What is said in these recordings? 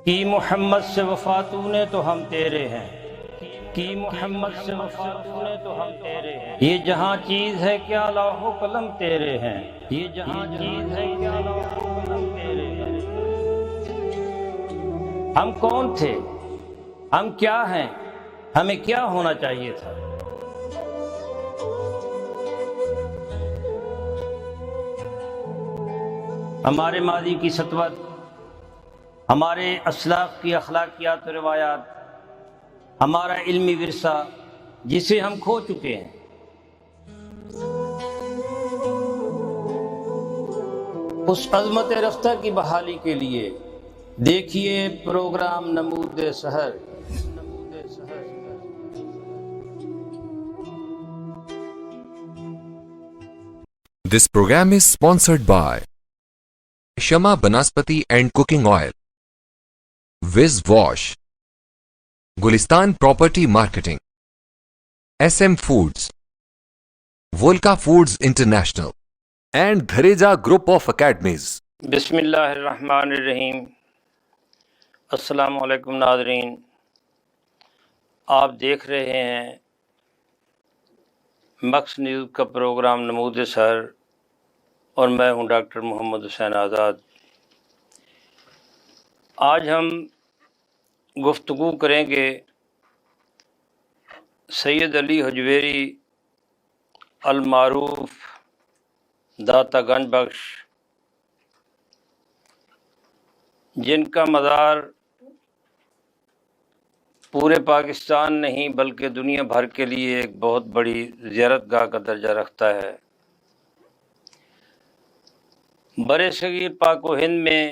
کی محمد سے وفا تو نے تو ہم تیرے ہیں، کی محمد سے وفا تو نے تو ہم تیرے ہیں۔ یہ جہاں چیز ہے کیا لوح و قلم تیرے ہیں، یہ جہاں چیز ہے کیا لوح و قلم تیرے ہیں۔ ہم کون تھے، ہم کیا ہیں، ہمیں کیا ہونا چاہیے تھا؟ ہمارے ماضی کی سطوت، ہمارے اسلاف کی اخلاقیات و روایات، ہمارا علمی ورثہ جسے ہم کھو چکے ہیں، اس عظمت رفتہ کی بحالی کے لیے دیکھیے پروگرام نمود سحر۔ This program is sponsored by Shama Banaspati and Cooking Oil, Wiz Wash, Gulistan Property Marketing, SM Foods, Volca Foods International, and Dhareja Group of Academies. بسم اللہ الرحمن الرحیم۔ السلام علیکم ناظرین، آپ دیکھ رہے ہیں مکس نیوز کا پروگرام نمود سحر، اور میں ہوں ڈاکٹر محمد حسین آزاد۔ آج ہم گفتگو کریں گے سید علی حجویری المعروف داتا گنج بخش، جن کا مزار پورے پاکستان نہیں بلکہ دنیا بھر کے لیے ایک بہت بڑی زیارت گاہ کا درجہ رکھتا ہے۔ برِ صغیر پاک و ہند میں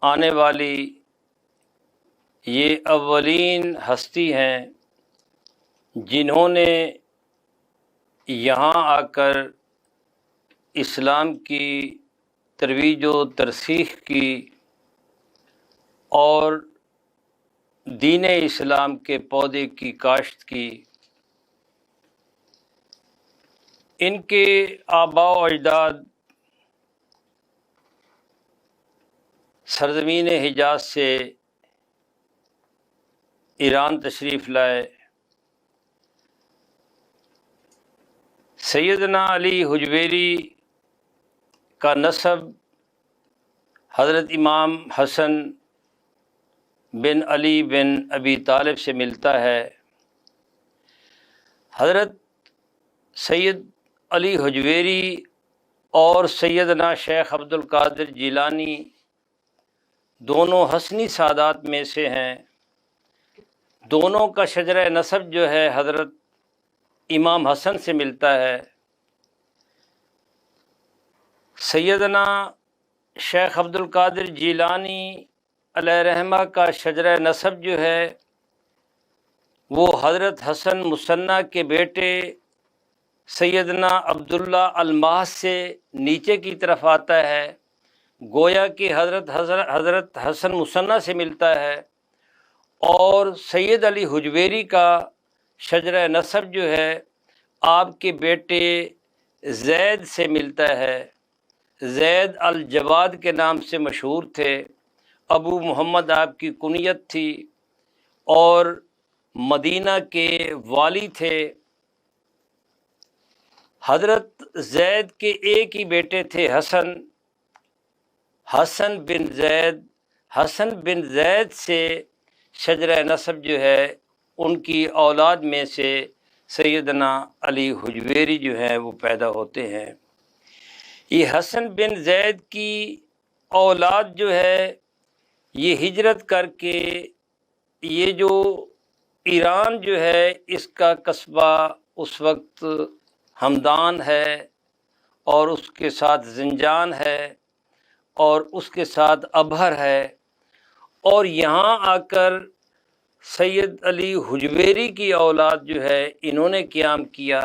آنے والی یہ اولین ہستی ہیں جنہوں نے یہاں آ کر اسلام کی ترویج و ترسیخ کی اور دین اسلام کے پودے کی کاشت کی۔ ان کے آباء و اجداد سرزمین حجاز سے ایران تشریف لائے۔ سیدنا علی حجویری کا نسب حضرت امام حسن بن علی بن ابی طالب سے ملتا ہے۔ حضرت سید علی حجویری اور سیدنا شیخ عبد القادر جیلانی دونوں حسنی سادات میں سے ہیں۔ دونوں کا شجرہ نسب جو ہے حضرت امام حسن سے ملتا ہے۔ سیدنا شیخ عبد القادر جیلانی علیہ رحمہ کا شجرہ نسب جو ہے وہ حضرت حسن مصنع کے بیٹے سیدنا عبداللہ الماس سے نیچے کی طرف آتا ہے، گویا کہ حضرت حسن مصنع سے ملتا ہے۔ اور سید علی حجویری کا شجرہ نسب جو ہے آپ کے بیٹے زید سے ملتا ہے۔ زید الجواد کے نام سے مشہور تھے، ابو محمد آپ کی کنیت تھی، اور مدینہ کے والی تھے۔ حضرت زید کے ایک ہی بیٹے تھے حسن بن زید سے شجرہ نسب جو ہے ان کی اولاد میں سے سیدنا علی حجویری جو ہیں وہ پیدا ہوتے ہیں۔ یہ حسن بن زید کی اولاد جو ہے یہ ہجرت کر کے یہ جو ایران جو ہے اس کا قصبہ اس وقت ہمدان ہے، اور اس کے ساتھ زنجان ہے، اور اس کے ساتھ ابہر ہے، اور یہاں آ کر سید علی حجویری کی اولاد جو ہے انہوں نے قیام کیا،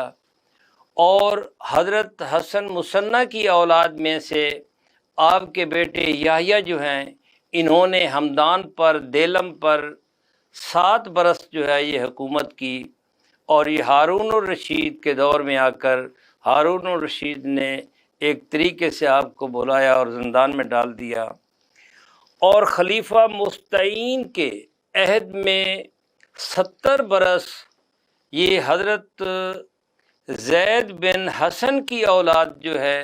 اور حضرت حسن مصنع کی اولاد میں سے آپ کے بیٹے یحییٰ جو ہیں انہوں نے ہمدان پر دیلم پر 7 برس جو ہے یہ حکومت کی، اور یہ ہارون الرشید کے دور میں آ کر ہارون الرشید نے ایک طریقے سے آپ کو بلایا اور زندان میں ڈال دیا، اور خلیفہ مستعین کے عہد میں 70 برس یہ حضرت زید بن حسن کی اولاد جو ہے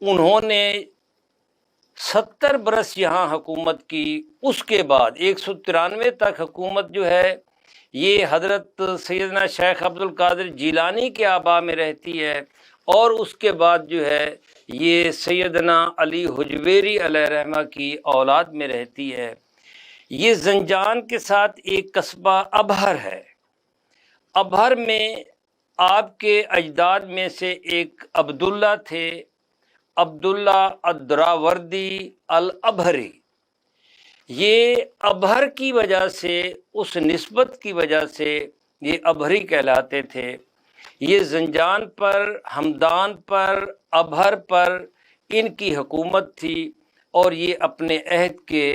انہوں نے 70 برس یہاں حکومت کی۔ اس کے بعد 193 تک حکومت جو ہے یہ حضرت سیدنا شیخ عبد القادر جیلانی کے آبا میں رہتی ہے، اور اس کے بعد جو ہے یہ سیدنا علی حجویری علیہ رحمہ کی اولاد میں رہتی ہے۔ یہ زنجان کے ساتھ ایک قصبہ ابہر ہے۔ ابہر میں آپ کے اجداد میں سے ایک عبداللہ تھے، عبداللہ الدراوردی الابہری۔ یہ ابہر کی وجہ سے، اس نسبت کی وجہ سے یہ ابہری کہلاتے تھے۔ یہ زنجان پر، ہمدان پر، ابہر پر ان کی حکومت تھی، اور یہ اپنے عہد کے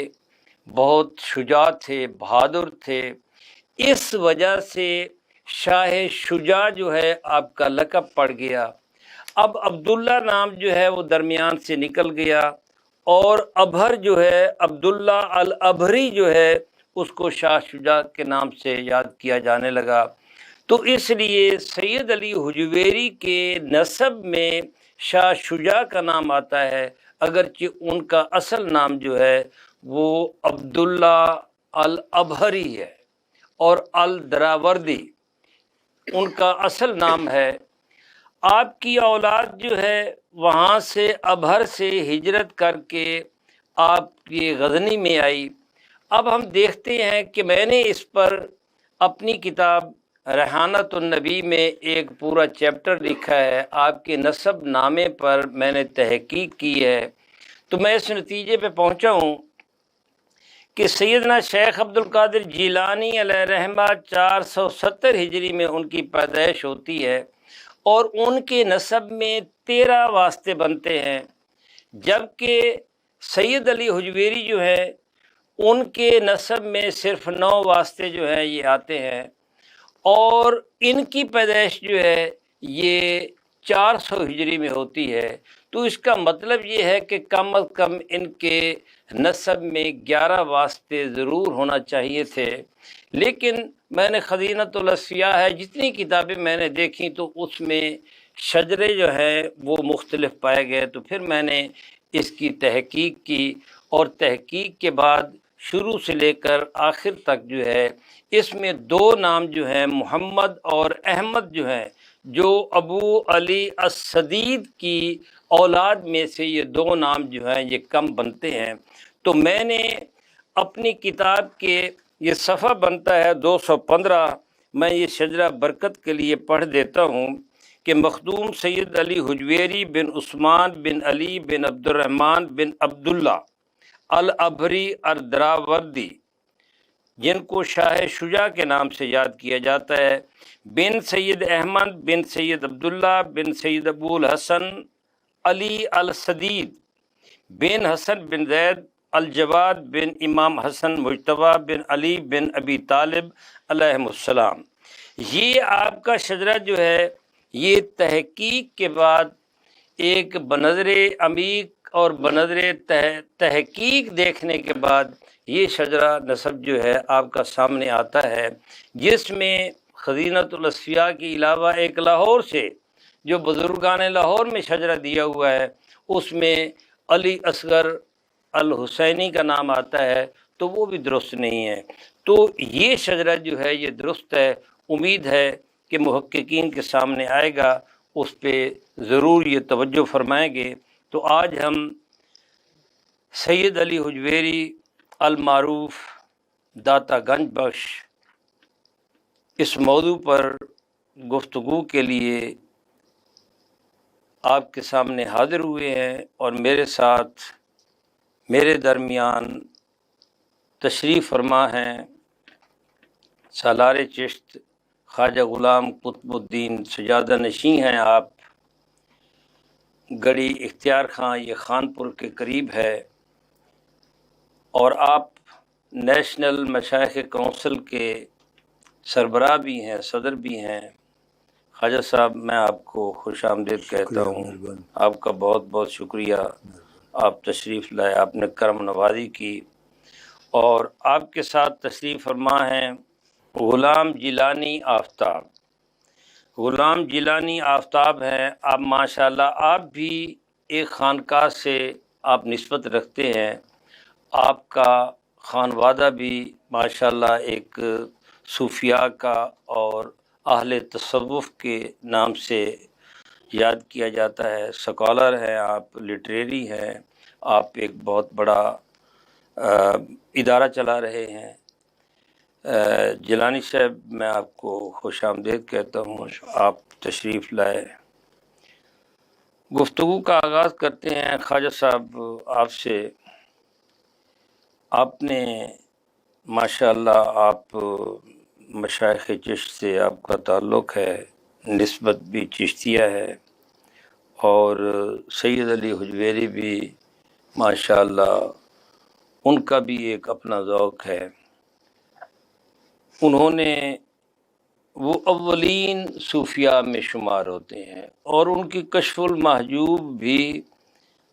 بہت شجاع تھے، بہادر تھے۔ اس وجہ سے شاہ شجاع جو ہے آپ کا لقب پڑ گیا۔ اب عبداللہ نام جو ہے وہ درمیان سے نکل گیا، اور ابہر جو ہے عبداللہ الابہری جو ہے اس کو شاہ شجاع کے نام سے یاد کیا جانے لگا۔ تو اس لیے سید علی حجویری کے نسب میں شاہ شجاع کا نام آتا ہے، اگرچہ ان کا اصل نام جو ہے وہ عبداللہ الابہری ہے، اور الدراوردی ان کا اصل نام ہے۔ آپ کی اولاد جو ہے وہاں سے ابہر سے ہجرت کر کے آپ یہ غزنی میں آئی۔ اب ہم دیکھتے ہیں کہ میں نے اس پر اپنی کتاب ریحانۃ النبی میں ایک پورا چیپٹر لکھا ہے، آپ کے نسب نامے پر میں نے تحقیق کی ہے۔ تو میں اس نتیجے پہ پہنچا ہوں کہ سیدنا شیخ عبد القادر جیلانی علیہ رحمہ 470 ہجری میں ان کی پیدائش ہوتی ہے، اور ان کے نسب میں 13 واسطے بنتے ہیں، جبکہ سید علی حجویری جو ہے ان کے نسب میں صرف 9 واسطے جو ہیں یہ آتے ہیں، اور ان کی پیدائش جو ہے یہ 400 ہجری میں ہوتی ہے۔ تو اس کا مطلب یہ ہے کہ کم از کم ان کے نسب میں 11 واسطے ضرور ہونا چاہیے تھے، لیکن میں نے خزینۃ الاصفیاء ہے جتنی کتابیں میں نے دیکھیں تو اس میں شجرے جو ہیں وہ مختلف پائے گئے۔ تو پھر میں نے اس کی تحقیق کی، اور تحقیق کے بعد شروع سے لے کر آخر تک جو ہے اس میں 2 نام جو ہیں محمد اور احمد جو ہیں، جو ابو علی السدید کی اولاد میں سے یہ 2 نام جو ہیں یہ کم بنتے ہیں۔ تو میں نے اپنی کتاب کے یہ صفحہ بنتا ہے 215، میں یہ شجرہ برکت کے لیے پڑھ دیتا ہوں کہ مخدوم سید علی حجویری بن عثمان بن علی بن عبد الرحمن بن عبداللہ الابہری الدراوردی، جن کو شاہ شجاع کے نام سے یاد کیا جاتا ہے، بن سید احمد بن سید عبداللہ بن سید ابو الحسن علی السدید بن حسن بن زید الجواد بن امام حسن مجتبیٰ بن علی بن ابی طالب علیہم السلام۔ یہ آپ کا شجرہ جو ہے یہ تحقیق کے بعد ایک بنظر عمیق اور بنظر تحقیق دیکھنے کے بعد یہ شجرہ نسب جو ہے آپ کا سامنے آتا ہے، جس میں خزینۃ الاصفیاء کے علاوہ ایک لاہور سے جو بزرگان لاہور میں شجرہ دیا ہوا ہے اس میں علی اصغر الحسینی کا نام آتا ہے، تو وہ بھی درست نہیں ہے۔ تو یہ شجرہ جو ہے یہ درست ہے، امید ہے کہ محققین کے سامنے آئے گا، اس پہ ضرور یہ توجہ فرمائیں گے۔ تو آج ہم سید علی حجویری المعروف داتا گنج بخش اس موضوع پر گفتگو کے لیے آپ کے سامنے حاضر ہوئے ہیں، اور میرے ساتھ میرے درمیان تشریف فرما ہیں سالار چشت خواجہ غلام قطب الدین سجادہ نشین ہیں آپ۔ گڑی اختیار خاں یہ خانپور کے قریب ہے، اور آپ نیشنل مشائخ کونسل کے سربراہ بھی ہیں، صدر بھی ہیں۔ خواجہ صاحب میں آپ کو خوش آمدید کہتا ہوں، آپ کا بہت بہت شکریہ، آپ تشریف لائے، آپ نے کرم نوازی کی۔ اور آپ کے ساتھ تشریف فرما ہیں غلام جیلانی آفتاب۔ غلام جیلانی آفتاب ہیں آپ، ماشاءاللہ آپ بھی ایک خانقاہ سے آپ نسبت رکھتے ہیں، آپ کا خانوادہ بھی ماشاءاللہ ایک صوفیاء کا اور اہل تصوف کے نام سے یاد کیا جاتا ہے، سکالر ہیں آپ، لٹریری ہیں آپ، ایک بہت بڑا ادارہ چلا رہے ہیں۔ جیلانی صاحب میں آپ کو خوش آمدید کہتا ہوں، آپ تشریف لائے۔ گفتگو کا آغاز کرتے ہیں خواجہ صاحب آپ سے۔ آپ نے ماشاءاللہ آپ مشائخ چشت سے آپ کا تعلق ہے، نسبت بھی چشتیہ ہے، اور سید علی حجویری بھی ماشاءاللہ ان کا بھی ایک اپنا ذوق ہے۔ انہوں نے وہ اولین صوفیاء میں شمار ہوتے ہیں، اور ان کی کشف المحجوب بھی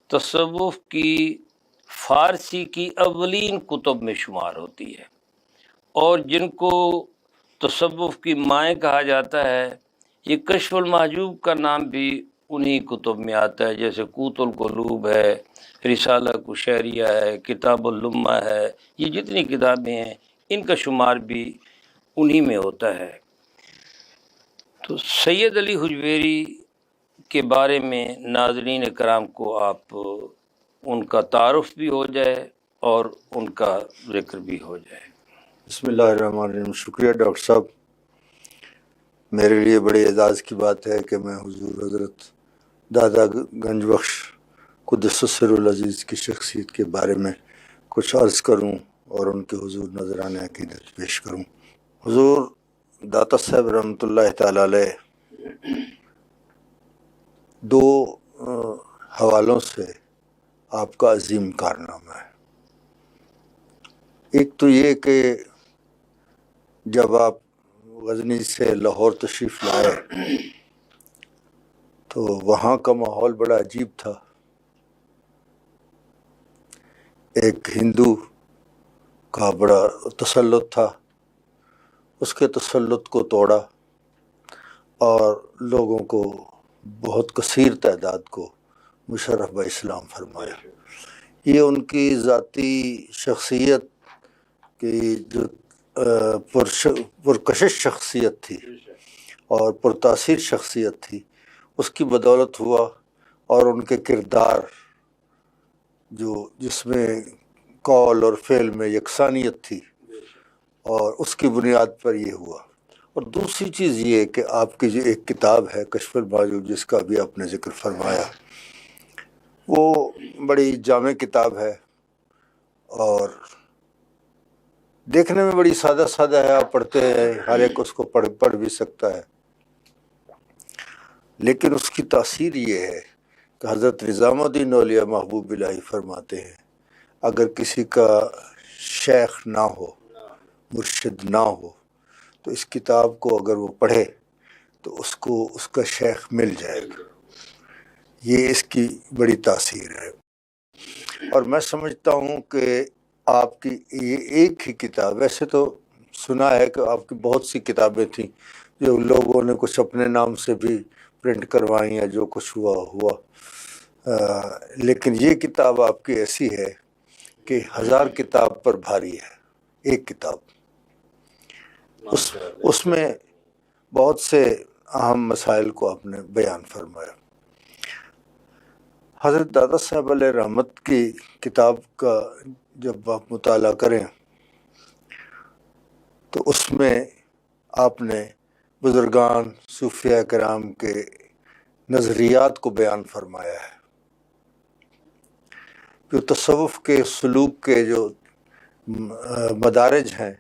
تصوف کی فارسی کی اولین کتب میں شمار ہوتی ہے، اور جن کو تصوف کی مائیں کہا جاتا ہے، یہ کشف المحجوب کا نام بھی انہی کتب میں آتا ہے، جیسے قوت القلوب ہے، رسالہ کشیریہ ہے، کتاب اللمہ ہے، یہ جتنی کتابیں ہیں ان کا شمار بھی انہی میں ہوتا ہے۔ تو سید علی حجویری کے بارے میں ناظرین کرام کو آپ ان کا تعارف بھی ہو جائے اور ان کا ذکر بھی ہو جائے۔ بسم اللہ الرحمن الرحیم۔ شکریہ ڈاکٹر صاحب، میرے لیے بڑے اعزاز کی بات ہے کہ میں حضور حضرت دادا گنج بخش قدس السر العزیز کی شخصیت کے بارے میں کچھ عرض کروں اور ان کے حضور نذرانہ عقیدت پیش کروں۔ حضور داتا صاحب رحمۃ اللہ تعالی علیہ دو حوالوں سے آپ کا عظیم کارنامہ ہے۔ ایک تو یہ کہ جب آپ غزنی سے لاہور تشریف لائے تو وہاں کا ماحول بڑا عجیب تھا۔ ایک ہندو کا بڑا تسلط تھا، اس کے تسلط کو توڑا اور لوگوں کو، بہت کثیر تعداد کو مشرف با اسلام فرمایا۔ یہ ان کی ذاتی شخصیت کی جو پرکشش شخصیت تھی اور پرتاثیر شخصیت تھی، اس کی بدولت ہوا، اور ان کے کردار جس میں قول اور فعل میں یکسانیت تھی، اور اس کی بنیاد پر یہ ہوا۔ اور دوسری چیز یہ کہ آپ کی جو ایک کتاب ہے کشف المحجوب، جس کا بھی آپ نے ذکر فرمایا، وہ بڑی جامع کتاب ہے اور دیکھنے میں بڑی سادہ سادہ ہے، آپ پڑھتے ہیں، ہر ایک اس کو پڑھ بھی سکتا ہے، لیکن اس کی تاثیر یہ ہے کہ حضرت نظام الدین اولیاء محبوب الہی فرماتے ہیں اگر کسی کا شیخ نہ ہو، مرشد نہ ہو، تو اس کتاب کو اگر وہ پڑھے تو اس کو اس کا شیخ مل جائے گا۔ یہ اس کی بڑی تاثیر ہے، اور میں سمجھتا ہوں کہ آپ کی یہ ایک ہی کتاب، ویسے تو سنا ہے کہ آپ کی بہت سی کتابیں تھیں جو لوگوں نے کچھ اپنے نام سے بھی پرنٹ کروائیں یا جو کچھ ہوا، لیکن یہ کتاب آپ کی ایسی ہے کہ 1000 کتاب پر بھاری ہے ایک کتاب۔ اس میں بہت سے اہم مسائل کو آپ نے بیان فرمایا۔ حضرت دادا صاحب علیہ رحمت کی کتاب کا جب آپ مطالعہ کریں تو اس میں آپ نے بزرگان صوفیاء کرام کے نظریات کو بیان فرمایا ہے، جو تصوف کے سلوک کے جو مدارج ہیں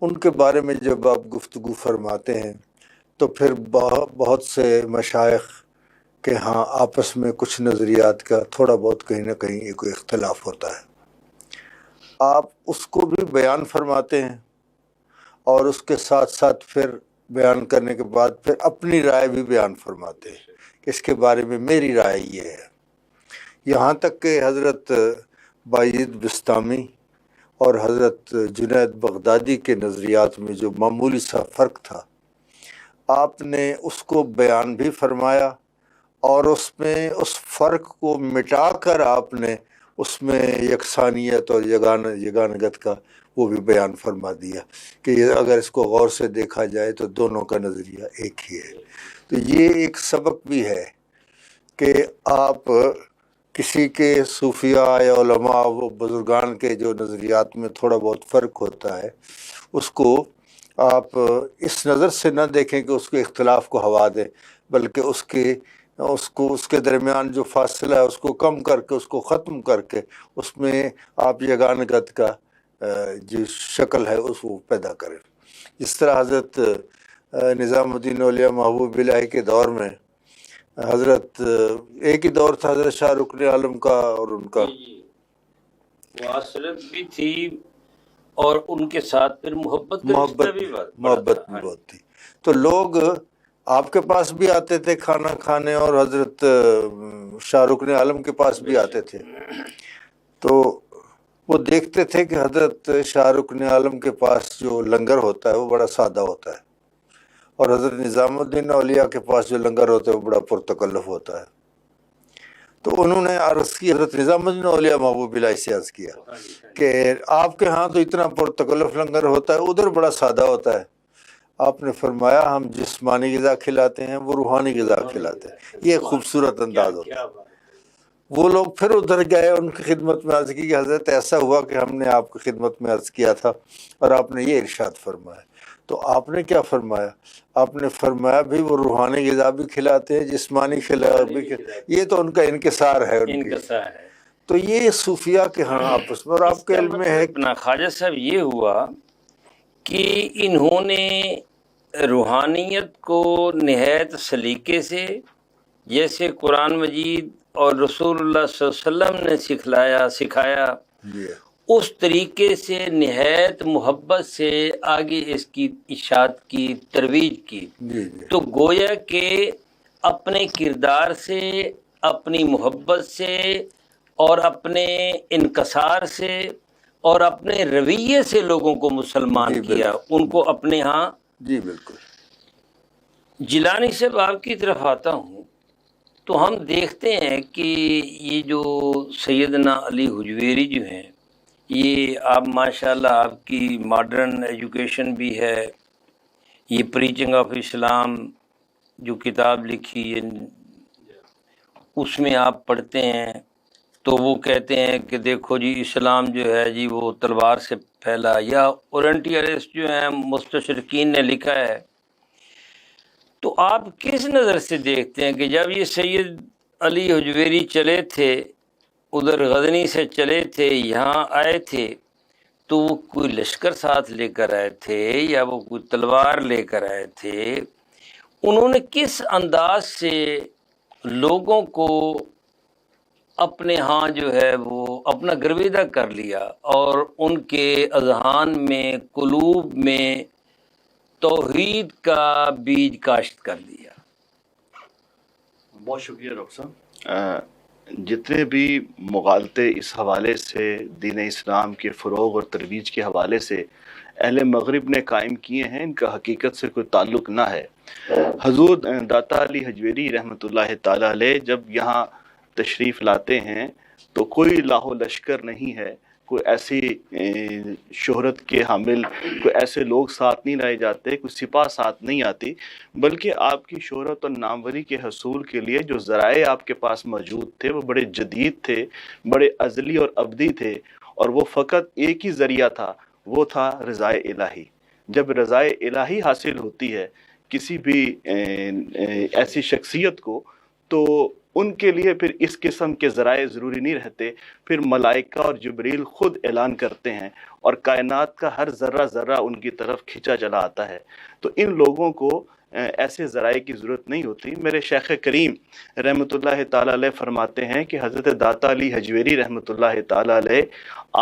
ان کے بارے میں جب آپ گفتگو فرماتے ہیں تو پھر بہت سے مشائخ کہ ہاں آپس میں کچھ نظریات کا تھوڑا بہت کہیں نہ کہیں ایک اختلاف ہوتا ہے، آپ اس کو بھی بیان فرماتے ہیں، اور اس کے ساتھ ساتھ پھر بیان کرنے کے بعد پھر اپنی رائے بھی بیان فرماتے ہیں کہ اس کے بارے میں میری رائے یہ ہے۔ یہاں تک کہ حضرت بایزید بستامی اور حضرت جنید بغدادی کے نظریات میں جو معمولی سا فرق تھا، آپ نے اس کو بیان بھی فرمایا، اور اس میں اس فرق کو مٹا کر آپ نے اس میں یکسانیت اور یگانگت کا وہ بھی بیان فرما دیا کہ اگر اس کو غور سے دیکھا جائے تو دونوں کا نظریہ ایک ہی ہے۔ تو یہ ایک سبق بھی ہے کہ آپ کسی کے صوفیاء یا علماء و بزرگان کے جو نظریات میں تھوڑا بہت فرق ہوتا ہے، اس کو آپ اس نظر سے نہ دیکھیں کہ اس کے اختلاف کو ہوا دیں، بلکہ اس کے درمیان جو فاصلہ ہے اس کو کم کر کے، اس کو ختم کر کے، اس میں آپ یگانگت کا جو شکل ہے اس کو پیدا کریں۔ جس طرح حضرت نظام الدین اولیاء محبوب الہی کے دور میں حضرت ایک ہی دور تھا حضرت شاہ رکن عالم کا اور ان کا معاصرت بھی تھی، اور ان کے ساتھ پھر محبت بھی بہت تھی۔ تو لوگ آپ کے پاس بھی آتے تھے کھانا کھانے، اور حضرت شاہ رکن عالم کے پاس بھی آتے تھے، تو وہ دیکھتے تھے کہ حضرت شاہ رکن عالم کے پاس جو لنگر ہوتا ہے وہ بڑا سادہ ہوتا ہے، اور حضرت نظام الدین اولیاء کے پاس جو لنگر ہوتا ہے وہ بڑا پرتکلف ہوتا ہے۔ تو انہوں نے عرض کی، حضرت نظام الدین اولیاء محبوب الہی سے عرض کیا کہ آپ کے ہاں تو اتنا پرتکلف لنگر ہوتا ہے، ادھر بڑا سادہ ہوتا ہے۔ آپ نے فرمایا ہم جسمانی غذا کھلاتے ہیں، وہ روحانی غذا کھلاتے ہیں۔ یہ ایک خوبصورت انداز ہوتا ہے۔ وہ لوگ پھر ادھر گئے، ان کی خدمت میں عرض کی کہ حضرت ایسا ہوا کہ ہم نے آپ کی خدمت میں عرض کیا تھا اور آپ نے یہ ارشاد فرمایا۔ تو آپ نے کیا فرمایا؟ آپ نے فرمایا بھی وہ روحانی غذا بھی کھلاتے ہیں، جسمانی غذا بھی یہ تو ان کا انکسار ہے، تو یہ صوفیاء کے ہاں آپس میں، اور آپ کے علم میں ہے اپنا خواجہ صاحب یہ ہوا کہ انہوں نے روحانیت کو نہایت سلیقے سے، جیسے قرآن مجید اور رسول اللہ صلی اللہ علیہ وسلم نے سکھایا، اس طریقے سے نہایت محبت سے آگے اس کی اشاعت کی، ترویج کی۔ تو گویا کہ اپنے کردار سے، اپنی محبت سے، اور اپنے انکسار سے، اور اپنے رویے سے لوگوں کو مسلمان کیا، ان کو اپنے ہاں۔ جی بالکل۔ جیلانی صاحب آپ کی طرف آتا ہوں، تو ہم دیکھتے ہیں کہ یہ جو سیدنا علی حجویری جو ہیں، یہ آپ ماشاءاللہ آپ کی ماڈرن ایجوکیشن بھی ہے، یہ پریچنگ آف اسلام جو کتاب لکھی ہے اس میں آپ پڑھتے ہیں تو وہ کہتے ہیں کہ دیکھو جی اسلام جو ہے جی وہ تلوار سے پھیلا، یا اورینٹیلسٹ جو ہیں مستشرقین نے لکھا ہے۔ تو آپ کس نظر سے دیکھتے ہیں کہ جب یہ سید علی حجویری چلے تھے، ادھر غزنی سے چلے تھے، یہاں آئے تھے، تو وہ کوئی لشکر ساتھ لے کر آئے تھے یا وہ کوئی تلوار لے کر آئے تھے؟ انہوں نے کس انداز سے لوگوں کو اپنے ہاں جو ہے وہ اپنا گرویدہ کر لیا، اور ان کے اذہان میں، قلوب میں توحید کا بیج کاشت کر دیا؟ بہت شکریہ ڈاکٹر صاحب۔ جتنے بھی مغالطے اس حوالے سے دین اسلام کے فروغ اور ترویج کے حوالے سے اہل مغرب نے قائم کیے ہیں، ان کا حقیقت سے کوئی تعلق نہ ہے۔ حضور داتا علی حجویری رحمۃ اللہ تعالی علیہ جب یہاں تشریف لاتے ہیں تو کوئی لاہو لشکر نہیں ہے، کوئی ایسی شہرت کے حامل، کوئی ایسے لوگ ساتھ نہیں لائے جاتے، کوئی سپاہ ساتھ نہیں آتی، بلکہ آپ کی شہرت اور ناموری کے حصول کے لیے جو ذرائع آپ کے پاس موجود تھے وہ بڑے جدید تھے، بڑے ازلی اور ابدی تھے، اور وہ فقط ایک ہی ذریعہ تھا، وہ تھا رضائے الہی۔ جب رضائے الہی حاصل ہوتی ہے کسی بھی ایسی شخصیت کو، تو ان کے لیے پھر اس قسم کے ذرائع ضروری نہیں رہتے، پھر ملائکہ اور جبریل خود اعلان کرتے ہیں، اور کائنات کا ہر ذرہ ذرہ ان کی طرف کھینچا چلا آتا ہے۔ تو ان لوگوں کو ایسے ذرائع کی ضرورت نہیں ہوتی۔ میرے شیخ کریم رحمۃ اللہ تعالیٰ علیہ فرماتے ہیں کہ حضرت داتا علی حجویری رحمۃ اللہ تعالیٰ علیہ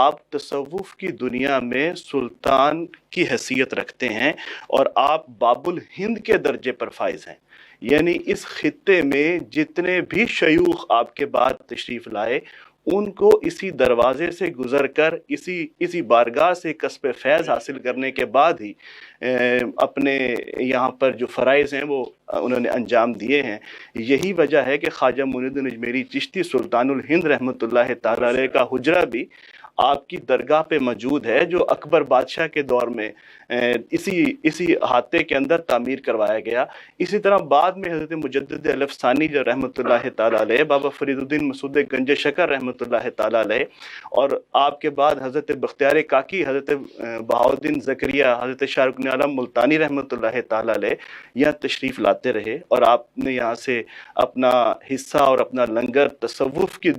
آپ تصوف کی دنیا میں سلطان کی حیثیت رکھتے ہیں، اور آپ باب الہند کے درجے پر فائز ہیں۔ یعنی اس خطے میں جتنے بھی شیوخ آپ کے بعد تشریف لائے، ان کو اسی دروازے سے گزر کر اسی بارگاہ سے کسب فیض حاصل کرنے کے بعد ہی اپنے یہاں پر جو فرائض ہیں وہ انہوں نے انجام دیے ہیں۔ یہی وجہ ہے کہ خواجہ معین الدین اجمیری چشتی سلطان الہند رحمۃ اللہ تعالی علیہ کا حجرہ بھی آپ کی درگاہ پہ موجود ہے، جو اکبر بادشاہ کے دور میں اسی احاطے کے اندر تعمیر کروایا گیا۔ اسی طرح بعد میں حضرت مجدد الف ثانی جو رحمۃ اللہ تعالی علیہ، بابا فرید الدین مسعود گنج شکر رحمۃ اللہ تعالی علیہ، اور آپ کے بعد حضرت بختیار کاکی، حضرت بہاؤالدین زکریا، حضرت شاہ رکن عالم ملتانی رحمۃ اللہ تعالی علیہ یہاں تشریف لاتے رہے، اور آپ نے یہاں سے اپنا حصہ اور اپنا لنگر تصوف کی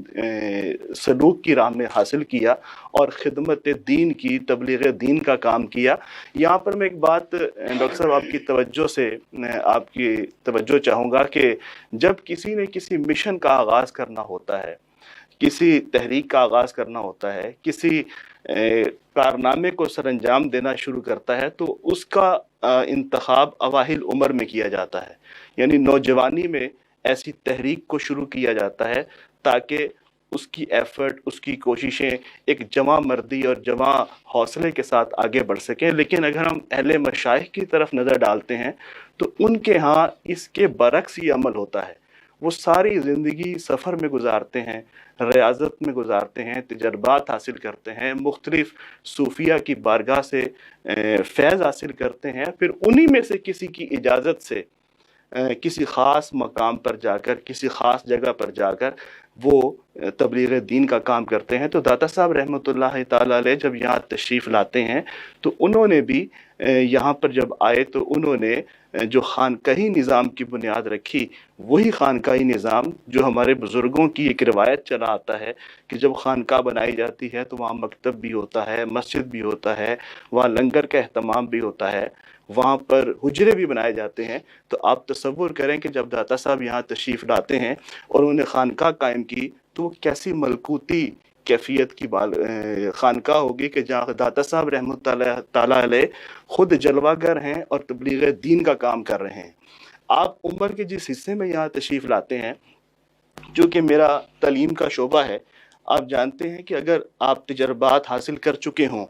سلوک کی راہ میں حاصل کیا اور خدمت دین کی، تبلیغ دین کا کام کیا۔ یہاں پر میں ایک بات ڈاکٹر صاحب آپ کی توجہ چاہوں گا کہ جب کسی نے کسی مشن کا آغاز کرنا ہوتا ہے، کسی تحریک کا آغاز کرنا ہوتا ہے، کسی کارنامے کو سر انجام دینا شروع کرتا ہے، تو اس کا انتخاب اوائل عمر میں کیا جاتا ہے، یعنی نوجوانی میں ایسی تحریک کو شروع کیا جاتا ہے تاکہ اس کی ایفرٹ، اس کی کوششیں ایک جمع مردی اور جمع حوصلے کے ساتھ آگے بڑھ سکیں۔ لیکن اگر ہم اہل مشائخ کی طرف نظر ڈالتے ہیں تو ان کے ہاں اس کے برعکس یہ عمل ہوتا ہے۔ وہ ساری زندگی سفر میں گزارتے ہیں، ریاضت میں گزارتے ہیں، تجربات حاصل کرتے ہیں، مختلف صوفیہ کی بارگاہ سے فیض حاصل کرتے ہیں، پھر انہی میں سے کسی کی اجازت سے کسی خاص مقام پر جا کر، کسی خاص جگہ پر جا کر وہ تبلیغ دین کا کام کرتے ہیں۔ تو داتا صاحب رحمۃ اللہ تعالی علیہ جب یہاں تشریف لاتے ہیں تو انہوں نے بھی یہاں پر جب آئے تو انہوں نے جو خانقاہی نظام کی بنیاد رکھی، وہی خانقاہی نظام جو ہمارے بزرگوں کی ایک روایت چلا آتا ہے کہ جب خانقاہ بنائی جاتی ہے تو وہاں مکتب بھی ہوتا ہے، مسجد بھی ہوتا ہے، وہاں لنگر کا اہتمام بھی ہوتا ہے، وہاں پر حجرے بھی بنائے جاتے ہیں۔ تو آپ تصور کریں کہ جب داتا صاحب یہاں تشریف لاتے ہیں اور انہوں نے خانقاہ قائم کی تو وہ کیسی ملکوتی کیفیت کی خانقاہ ہوگی کہ جہاں داتا صاحب رحمۃ اللہ تعالیٰ علیہ خود جلوہ گر ہیں اور تبلیغ دین کا کام کر رہے ہیں۔ آپ عمر کے جس حصے میں یہاں تشریف لاتے ہیں، جو کہ میرا تعلیم کا شعبہ ہے، آپ جانتے ہیں کہ اگر آپ تجربات حاصل کر چکے ہوں،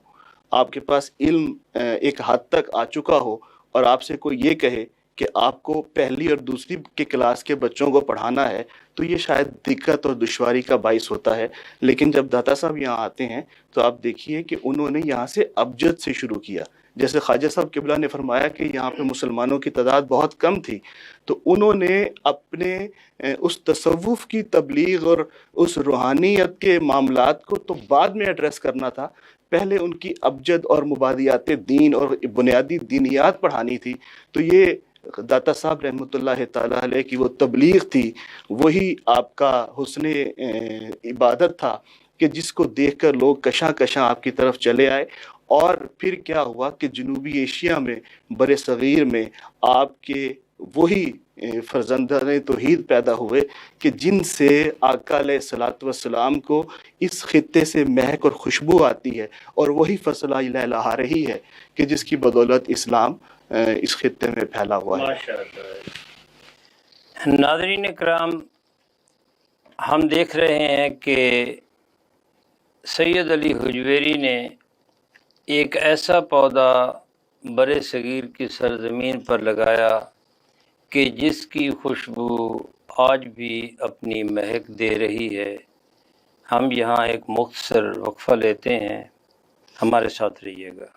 آپ کے پاس علم ایک حد تک آ چکا ہو، اور آپ سے کوئی یہ کہے کہ آپ کو پہلی اور دوسری کے کلاس کے بچوں کو پڑھانا ہے، تو یہ شاید دقت اور دشواری کا باعث ہوتا ہے۔ لیکن جب داتا صاحب یہاں آتے ہیں تو آپ دیکھیے کہ انہوں نے یہاں سے ابجد سے شروع کیا۔ جیسے خواجہ صاحب قبلہ نے فرمایا کہ یہاں پہ مسلمانوں کی تعداد بہت کم تھی، تو انہوں نے اپنے اس تصوف کی تبلیغ اور اس روحانیت کے معاملات کو تو بعد میں ایڈریس کرنا تھا، پہلے ان کی ابجد اور مبادیات دین اور بنیادی دینیات پڑھانی تھی۔ تو یہ داتا صاحب رحمۃ اللہ تعالیٰ علیہ کی وہ تبلیغ تھی، وہی آپ کا حسن عبادت تھا کہ جس کو دیکھ کر لوگ کشاں کشاں آپ کی طرف چلے آئے۔ اور پھر کیا ہوا کہ جنوبی ایشیا میں، بر صغیر میں آپ کے وہی فرزندان توحید پیدا ہوئے کہ جن سے آقا علیہ الصلوۃ والسلام کو اس خطے سے مہک اور خوشبو آتی ہے، اور وہی فضلہ لہلہا رہی ہے کہ جس کی بدولت اسلام اس خطے میں پھیلا ہوا ہے۔ ناظرین کرام، ہم دیکھ رہے ہیں کہ سید علی حجویری نے ایک ایسا پودا بر صغیر کی سرزمین پر لگایا کہ جس کی خوشبو آج بھی اپنی مہک دے رہی ہے۔ ہم یہاں ایک مختصر وقفہ لیتے ہیں، ہمارے ساتھ رہیے گا۔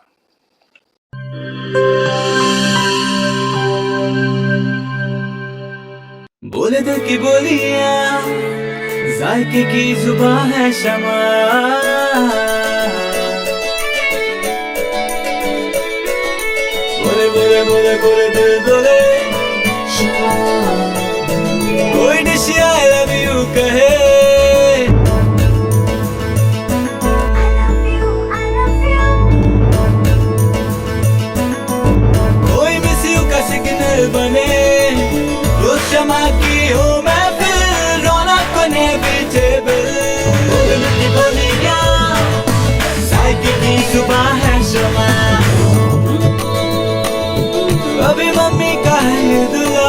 بولے دل کی بولیاں، ذائقے کی زبان ہے شمع، بولے بولے بولے بولے دل بولے، کوئی ڈش آئی لو یو کہے، کوئی مس یو کا سگنل بنے، روز شمع کی ہو محفل، رونق بنے بیٹیبل، بولے دل کی بولیاں، ذائقے کی زبان ہے شمع، ابھی ممی کا ہے دعا،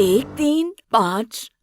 1, 3, 5,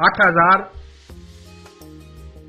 8000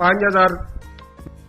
5000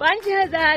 5000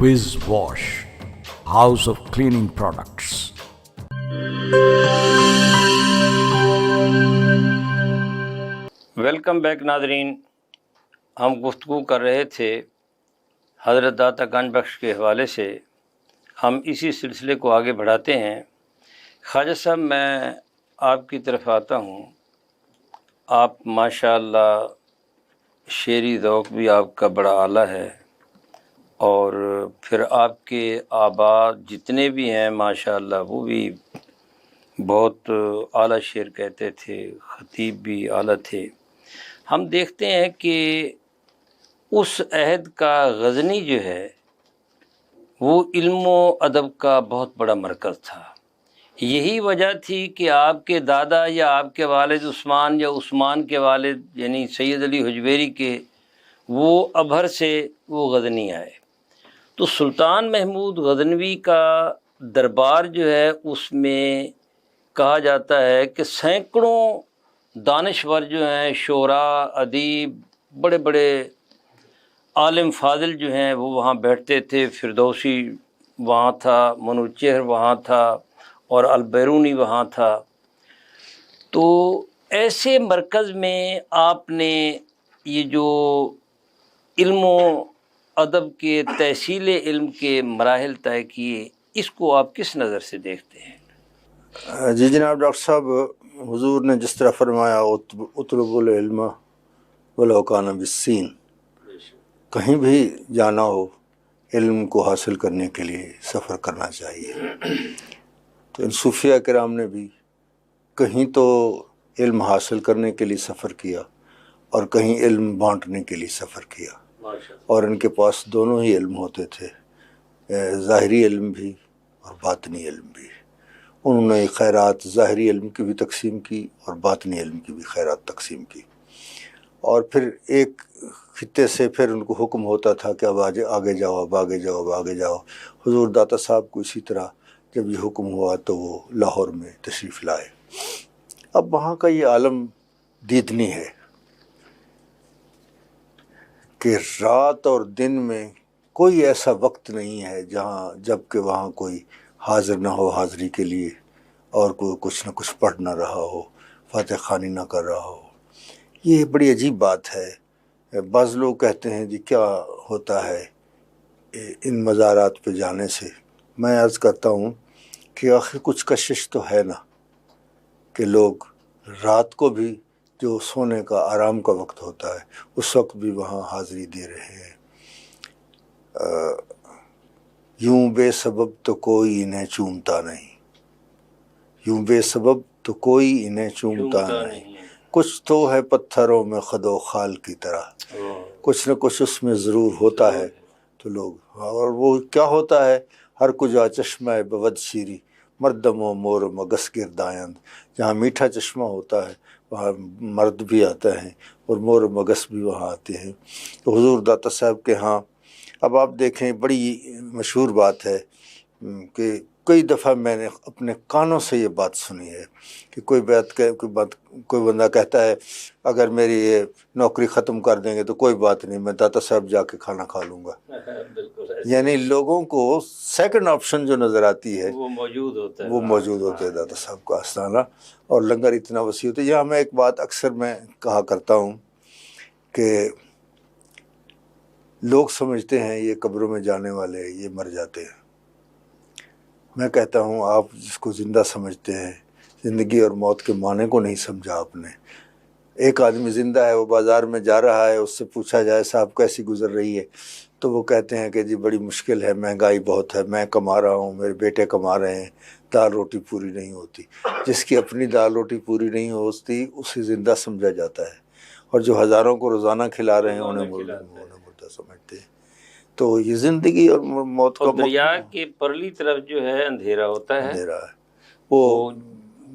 Whiz Wash, House of Cleaning Products. Welcome back ناظرین. ہم گفتگو کر رہے تھے حضرت داتا گنج بخش کے حوالے سے. ہم اسی سلسلے کو آگے بڑھاتے ہیں. خواجہ صاحب میں آپ کی طرف آتا ہوں. آپ ماشاءاللہ شعری ذوق بھی آپ کا بڑا اعلیٰ ہے، اور پھر آپ کے آباء جتنے بھی ہیں ماشاءاللہ وہ بھی بہت اعلیٰ شعر کہتے تھے، خطیب بھی اعلیٰ تھے. ہم دیکھتے ہیں کہ اس عہد کا غزنی جو ہے وہ علم و ادب کا بہت بڑا مرکز تھا. یہی وجہ تھی کہ آپ کے دادا یا آپ کے والد عثمان یا عثمان کے والد یعنی سید علی حجویری کے وہ ابہر سے وہ غزنی آئے. تو سلطان محمود غزنوی کا دربار جو ہے اس میں کہا جاتا ہے کہ سینکڑوں دانشور جو ہیں، شعراء، ادیب، بڑے بڑے عالم فاضل جو ہیں وہ وہاں بیٹھتے تھے. فردوسی وہاں تھا، منوچہر وہاں تھا، اور البیرونی وہاں تھا. تو ایسے مرکز میں آپ نے یہ جو علم و ادب کے تحصیل علم کے مراحل طے کیے، اس کو آپ کس نظر سے دیکھتے ہیں؟ جی جناب ڈاکٹر صاحب، حضور نے جس طرح فرمایا اطلب العلم ولو کان بالسین، کہیں بھی جانا ہو علم کو حاصل کرنے کے لیے سفر کرنا چاہیے. تو ان صوفیہ کرام نے بھی کہیں تو علم حاصل کرنے کے لیے سفر کیا اور کہیں علم بانٹنے کے لیے سفر کیا، اور ان کے پاس دونوں ہی علم ہوتے تھے، ظاہری علم بھی اور باطنی علم بھی. انہوں نے خیرات ظاہری علم کی بھی تقسیم کی اور باطنی علم کی بھی خیرات تقسیم کی. اور پھر ایک خطے سے پھر ان کو حکم ہوتا تھا کہ اب آگے جاؤ، اب آگے جاؤ، اب آگے جاؤ. حضور داتا صاحب کو اسی طرح جب یہ حکم ہوا تو وہ لاہور میں تشریف لائے. اب وہاں کا یہ عالم دیدنی ہے کہ رات اور دن میں کوئی ایسا وقت نہیں ہے جب کہ وہاں کوئی حاضر نہ ہو حاضری کے لیے، اور کوئی کچھ نہ کچھ پڑھ نہ رہا ہو، فاتح خوانی نہ کر رہا ہو. یہ بڑی عجیب بات ہے. بعض لوگ کہتے ہیں جی کیا ہوتا ہے ان مزارات پہ جانے سے. میں عرض کرتا ہوں کہ آخر کچھ کشش تو ہے نا، کہ لوگ رات کو بھی جو سونے کا آرام کا وقت ہوتا ہے اس وقت بھی وہاں حاضری دے رہے ہیں. یوں بے سبب تو کوئی انہیں چومتا نہیں، یوں بے سبب تو کوئی انہیں چومتا نہیں. کچھ تو ہے پتھروں میں خد و خال کی طرح، کچھ نہ کچھ اس میں ضرور ہوتا ہے. تو لوگ، اور وہ کیا ہوتا ہے، ہر کجا چشمہ بود شیری مردم و مور مگس گردائند. جہاں میٹھا چشمہ ہوتا ہے وہاں مرد بھی آتے ہیں اور مور مگس بھی وہاں آتے ہیں. تو حضور داتا صاحب کے ہاں اب آپ دیکھیں بڑی مشہور بات ہے کہ کئی دفعہ میں نے اپنے کانوں سے یہ بات سنی ہے کہ کوئی بندہ کہتا ہے اگر میری یہ نوکری ختم کر دیں گے تو کوئی بات نہیں، میں داتا صاحب جا کے کھانا کھا لوں گا. یعنی لوگوں کو سیکنڈ آپشن جو نظر آتی ہے وہ موجود ہوتا ہے داتا صاحب کا آستانہ، اور لنگر اتنا وسیع ہوتا ہے. یہاں میں ایک بات اکثر میں کہا کرتا ہوں کہ لوگ سمجھتے ہیں یہ قبروں میں جانے والے یہ مر جاتے ہیں. میں کہتا ہوں آپ جس کو زندہ سمجھتے ہیں، زندگی اور موت کے معنی کو نہیں سمجھا آپ نے. ایک آدمی زندہ ہے، وہ بازار میں جا رہا ہے، اس سے پوچھا جائے صاحب کیسی گزر رہی ہے، تو وہ کہتے ہیں کہ جی بڑی مشکل ہے، مہنگائی بہت ہے، میں کما رہا ہوں، میرے بیٹے کما رہے ہیں، دال روٹی پوری نہیں ہوتی. جس کی اپنی دال روٹی پوری نہیں ہوتی اسے زندہ سمجھا جاتا ہے، اور جو ہزاروں کو روزانہ کھلا رہے ہیں انہیں مردہ سمجھتے ہیں. تو یہ زندگی اور موت کا دریا کے پرلی طرف جو ہے اندھیرا ہوتا ہے، اندھیرا ہے. وہ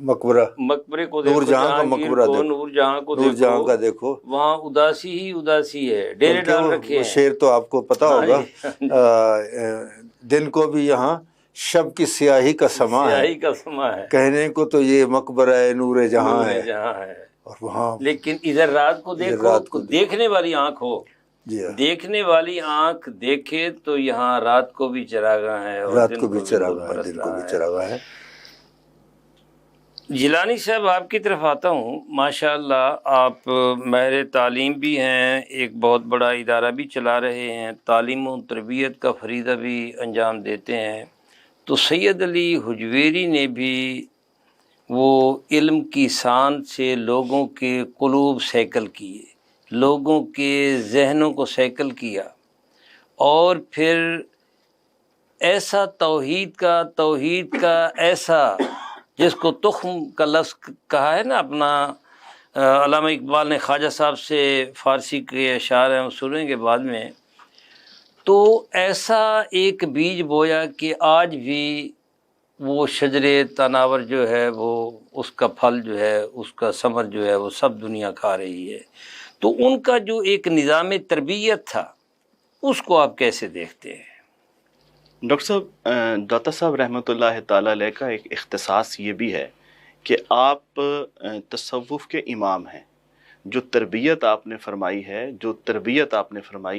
مقبرے کو دیکھو، نور جہاں کا مقبرہ دیکھو، نور جہاں کو نور جہاں کا دیکھو، وہاں اداسی ہی اداسی ہے، ڈیرے ڈال رکھے ہیں. شعر تو آپ کو پتا ہوگا، دن کو بھی یہاں شب کی سیاہی کا سما ہے، کہنے کو تو یہ مقبرہ نور جہاں ہے، اور وہاں لیکن ادھر رات کو دیکھو، دیکھنے والی آنکھ ہو جی ہاں، دیکھنے والی آنکھ دیکھے تو یہاں رات کو بھی چراغاں ہے اور رات دن کو بھی نور چراغاں ہے، برس دن کو رہا بھی ہے۔ چراغاں ہے۔ جیلانی صاحب آپ کی طرف آتا ہوں، ماشاءاللہ آپ ماہر تعلیم بھی ہیں، ایک بہت بڑا ادارہ بھی چلا رہے ہیں، تعلیم و تربیت کا فریضہ بھی انجام دیتے ہیں۔ تو سید علی حجویری نے بھی وہ علم کی سان سے لوگوں کے قلوب سیکل کیے، لوگوں کے ذہنوں کو سیکل کیا، اور پھر ایسا توحید کا ایسا جس کو تخم کا لفظ کہا ہے نا اپنا، علامہ اقبال نے خواجہ صاحب سے فارسی کے اشعار ہیں وہ سنیں گے بعد میں، تو ایسا ایک بیج بویا کہ آج بھی وہ شجر تناور جو ہے وہ اس کا پھل جو ہے اس کا ثمر جو ہے وہ سب دنیا کھا رہی ہے۔ تو ان کا جو ایک نظام تربیت تھا اس کو آپ کیسے دیکھتے ہیں؟ داتا صاحب رحمۃ اللہ تعالیٰ علیہ کا ایک اختصاص یہ بھی ہے کہ آپ تصوف کے امام ہیں۔ جو تربیت آپ نے فرمائی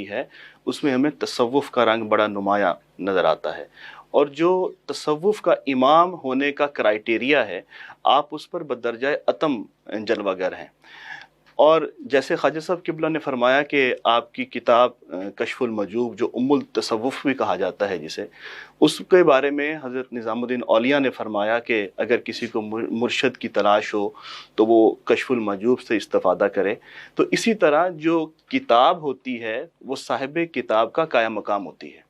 ہے اس میں ہمیں تصوف کا رنگ بڑا نمایاں نظر آتا ہے، اور جو تصوف کا امام ہونے کا کرائیٹیریا ہے آپ اس پر بدرجہ اتم جلوہ گر ہیں۔ اور جیسے خواجہ صاحب قبلہ نے فرمایا کہ آپ کی کتاب کشف المجوب جو ام التصوف بھی کہا جاتا ہے جسے، اس کے بارے میں حضرت نظام الدین اولیاء نے فرمایا کہ اگر کسی کو مرشد کی تلاش ہو تو وہ کشف المجوب سے استفادہ کرے۔ تو اسی طرح جو کتاب ہوتی ہے وہ صاحب کتاب کا قائم مقام ہوتی ہے۔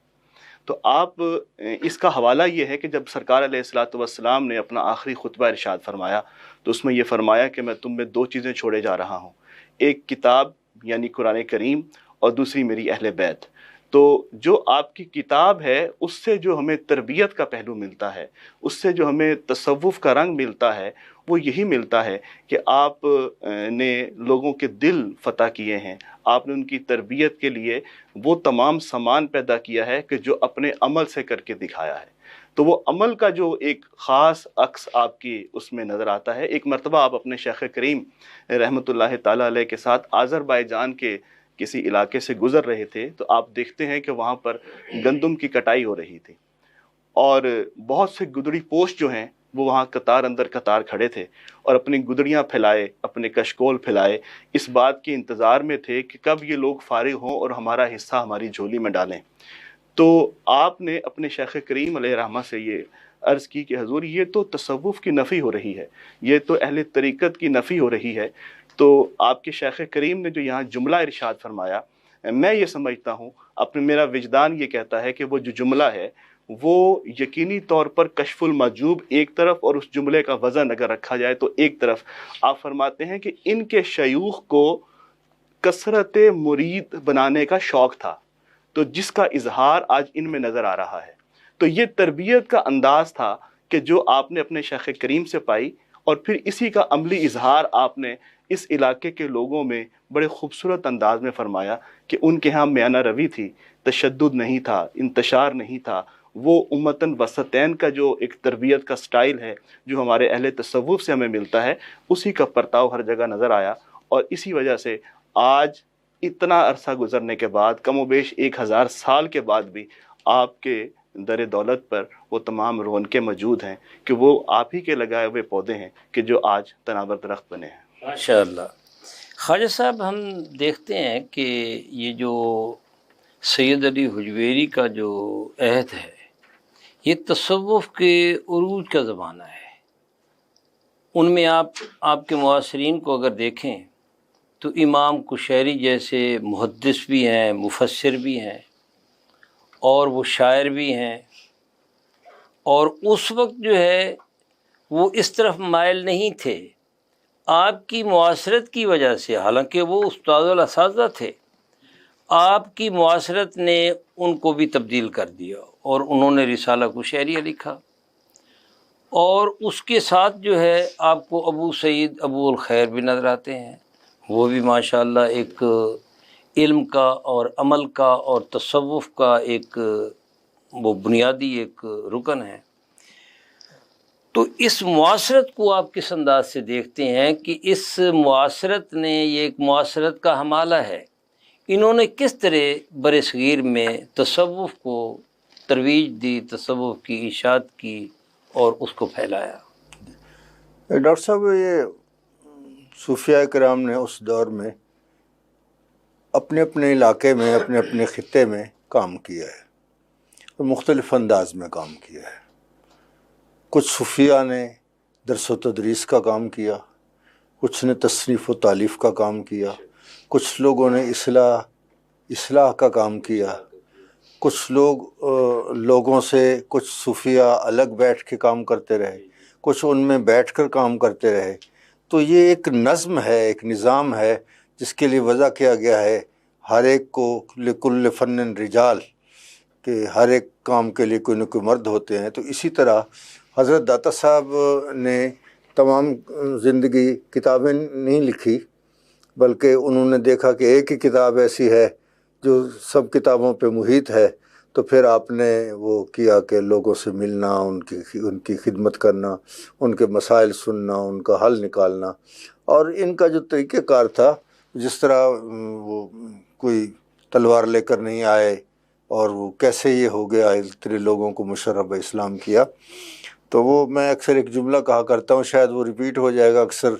تو آپ اس کا حوالہ یہ ہے کہ جب سرکار علیہ الصلوۃ والسلام نے اپنا آخری خطبہ ارشاد فرمایا تو اس میں یہ فرمایا کہ میں تم میں دو چیزیں چھوڑے جا رہا ہوں، ایک کتاب یعنی قرآن کریم اور دوسری میری اہل بیت۔ تو جو آپ کی کتاب ہے اس سے جو ہمیں تربیت کا پہلو ملتا ہے، اس سے جو ہمیں تصوف کا رنگ ملتا ہے وہ یہی ملتا ہے کہ آپ نے لوگوں کے دل فتح کیے ہیں، آپ نے ان کی تربیت کے لیے وہ تمام سامان پیدا کیا ہے کہ جو اپنے عمل سے کر کے دکھایا ہے۔ تو وہ عمل کا جو ایک خاص عکس آپ کی اس میں نظر آتا ہے۔ ایک مرتبہ آپ اپنے شیخ کریم رحمۃ اللہ تعالیٰ علیہ کے ساتھ آذربائیجان کے کسی علاقے سے گزر رہے تھے، تو آپ دیکھتے ہیں کہ وہاں پر گندم کی کٹائی ہو رہی تھی، اور بہت سے گدڑی پوش جو ہیں وہ وہاں قطار اندر قطار کھڑے تھے اور اپنی گدڑیاں پھیلائے، اپنے کشکول پھیلائے، اس بات کے انتظار میں تھے کہ کب یہ لوگ فارغ ہوں اور ہمارا حصہ ہماری جھولی میں ڈالیں۔ تو آپ نے اپنے شیخ کریم علیہ رحمہ سے یہ عرض کی کہ حضور یہ تو تصوف کی نفی ہو رہی ہے، یہ تو اہل طریقت کی نفی ہو رہی ہے۔ تو آپ کے شیخ کریم نے جو یہاں جملہ ارشاد فرمایا، میں یہ سمجھتا ہوں، میرا وجدان یہ کہتا ہے کہ وہ جو جملہ ہے وہ یقینی طور پر کشف المجوب ایک طرف اور اس جملے کا وزن اگر رکھا جائے تو ایک طرف۔ آپ فرماتے ہیں کہ ان کے شیوخ کو کثرت مرید بنانے کا شوق تھا، تو جس کا اظہار آج ان میں نظر آ رہا ہے۔ تو یہ تربیت کا انداز تھا کہ جو آپ نے اپنے شیخ کریم سے پائی، اور پھر اسی کا عملی اظہار آپ نے اس علاقے کے لوگوں میں بڑے خوبصورت انداز میں فرمایا کہ ان کے ہاں میانہ روی تھی، تشدد نہیں تھا، انتشار نہیں تھا، وہ امتن وسطین کا جو ایک تربیت کا سٹائل ہے جو ہمارے اہل تصوف سے ہمیں ملتا ہے، اسی کا پرتاؤ ہر جگہ نظر آیا۔ اور اسی وجہ سے آج اتنا عرصہ گزرنے کے بعد، کم و بیش 1000 سال کے بعد بھی آپ کے در دولت پر وہ تمام رونقیں موجود ہیں کہ وہ آپ ہی کے لگائے ہوئے پودے ہیں کہ جو آج تناور درخت بنے ہیں۔ ماشاءاللہ۔ خواجہ صاحب ہم دیکھتے ہیں کہ یہ جو سید علی حجویری کا جو عہد ہے یہ تصوف کے عروج کا زمانہ ہے۔ ان میں آپ کے معاصرین کو اگر دیکھیں تو امام کشیری جیسے محدث بھی ہیں، مفسر بھی ہیں، اور وہ شاعر بھی ہیں، اور اس وقت جو ہے وہ اس طرف مائل نہیں تھے۔ آپ کی معاصرت کی وجہ سے، حالانکہ وہ استاد الاساتذہ تھے، آپ کی معاصرت نے ان کو بھی تبدیل کر دیا اور انہوں نے رسالہ کشیریہ لکھا، اور اس کے ساتھ جو ہے آپ کو ابو سعید ابو الخیر بھی نظر آتے ہیں، وہ بھی ماشاءاللہ ایک علم کا اور عمل کا اور تصوف کا ایک وہ بنیادی ایک رکن ہے۔ تو اس معاشرت کو آپ کس انداز سے دیکھتے ہیں کہ اس معاشرت نے یہ ایک معاشرت کا حمالہ ہے انہوں نے کس طرح بر صغیر میں تصوف کو ترویج دی، تصوف کی اشاعت کی اور اس کو پھیلایا؟ ڈاکٹر صاحب، یہ صوفیاء کرام نے اس دور میں اپنے اپنے علاقے میں، اپنے اپنے خطے میں کام کیا ہے اور مختلف انداز میں کام کیا ہے۔ کچھ صوفیاء نے درس و تدریس کا کام کیا، کچھ نے تصنیف و تالیف کا کام کیا، کچھ لوگوں نے اصلاح کا کام کیا، کچھ لوگوں سے کچھ صوفیاء الگ بیٹھ کے کام کرتے رہے، کچھ ان میں بیٹھ کر کام کرتے رہے۔ تو یہ ایک نظم ہے، ایک نظام ہے جس کے لیے وضع کیا گیا ہے ہر ایک کو لکل فن رجال، کہ ہر ایک کام کے لیے کوئی نہ کوئی مرد ہوتے ہیں۔ تو اسی طرح حضرت داتا صاحب نے تمام زندگی کتابیں نہیں لکھی، بلکہ انہوں نے دیکھا کہ ایک ہی کتاب ایسی ہے جو سب کتابوں پہ محیط ہے، تو پھر آپ نے وہ کیا کہ لوگوں سے ملنا، ان کی خدمت کرنا، ان کے مسائل سننا، ان کا حل نکالنا، اور ان کا جو طریقہ کار تھا، جس طرح وہ کوئی تلوار لے کر نہیں آئے اور وہ کیسے یہ ہو گیا اتنے لوگوں کو مشرب اسلام کیا۔ تو وہ میں اکثر ایک جملہ کہا کرتا ہوں، شاید وہ ریپیٹ ہو جائے گا، اکثر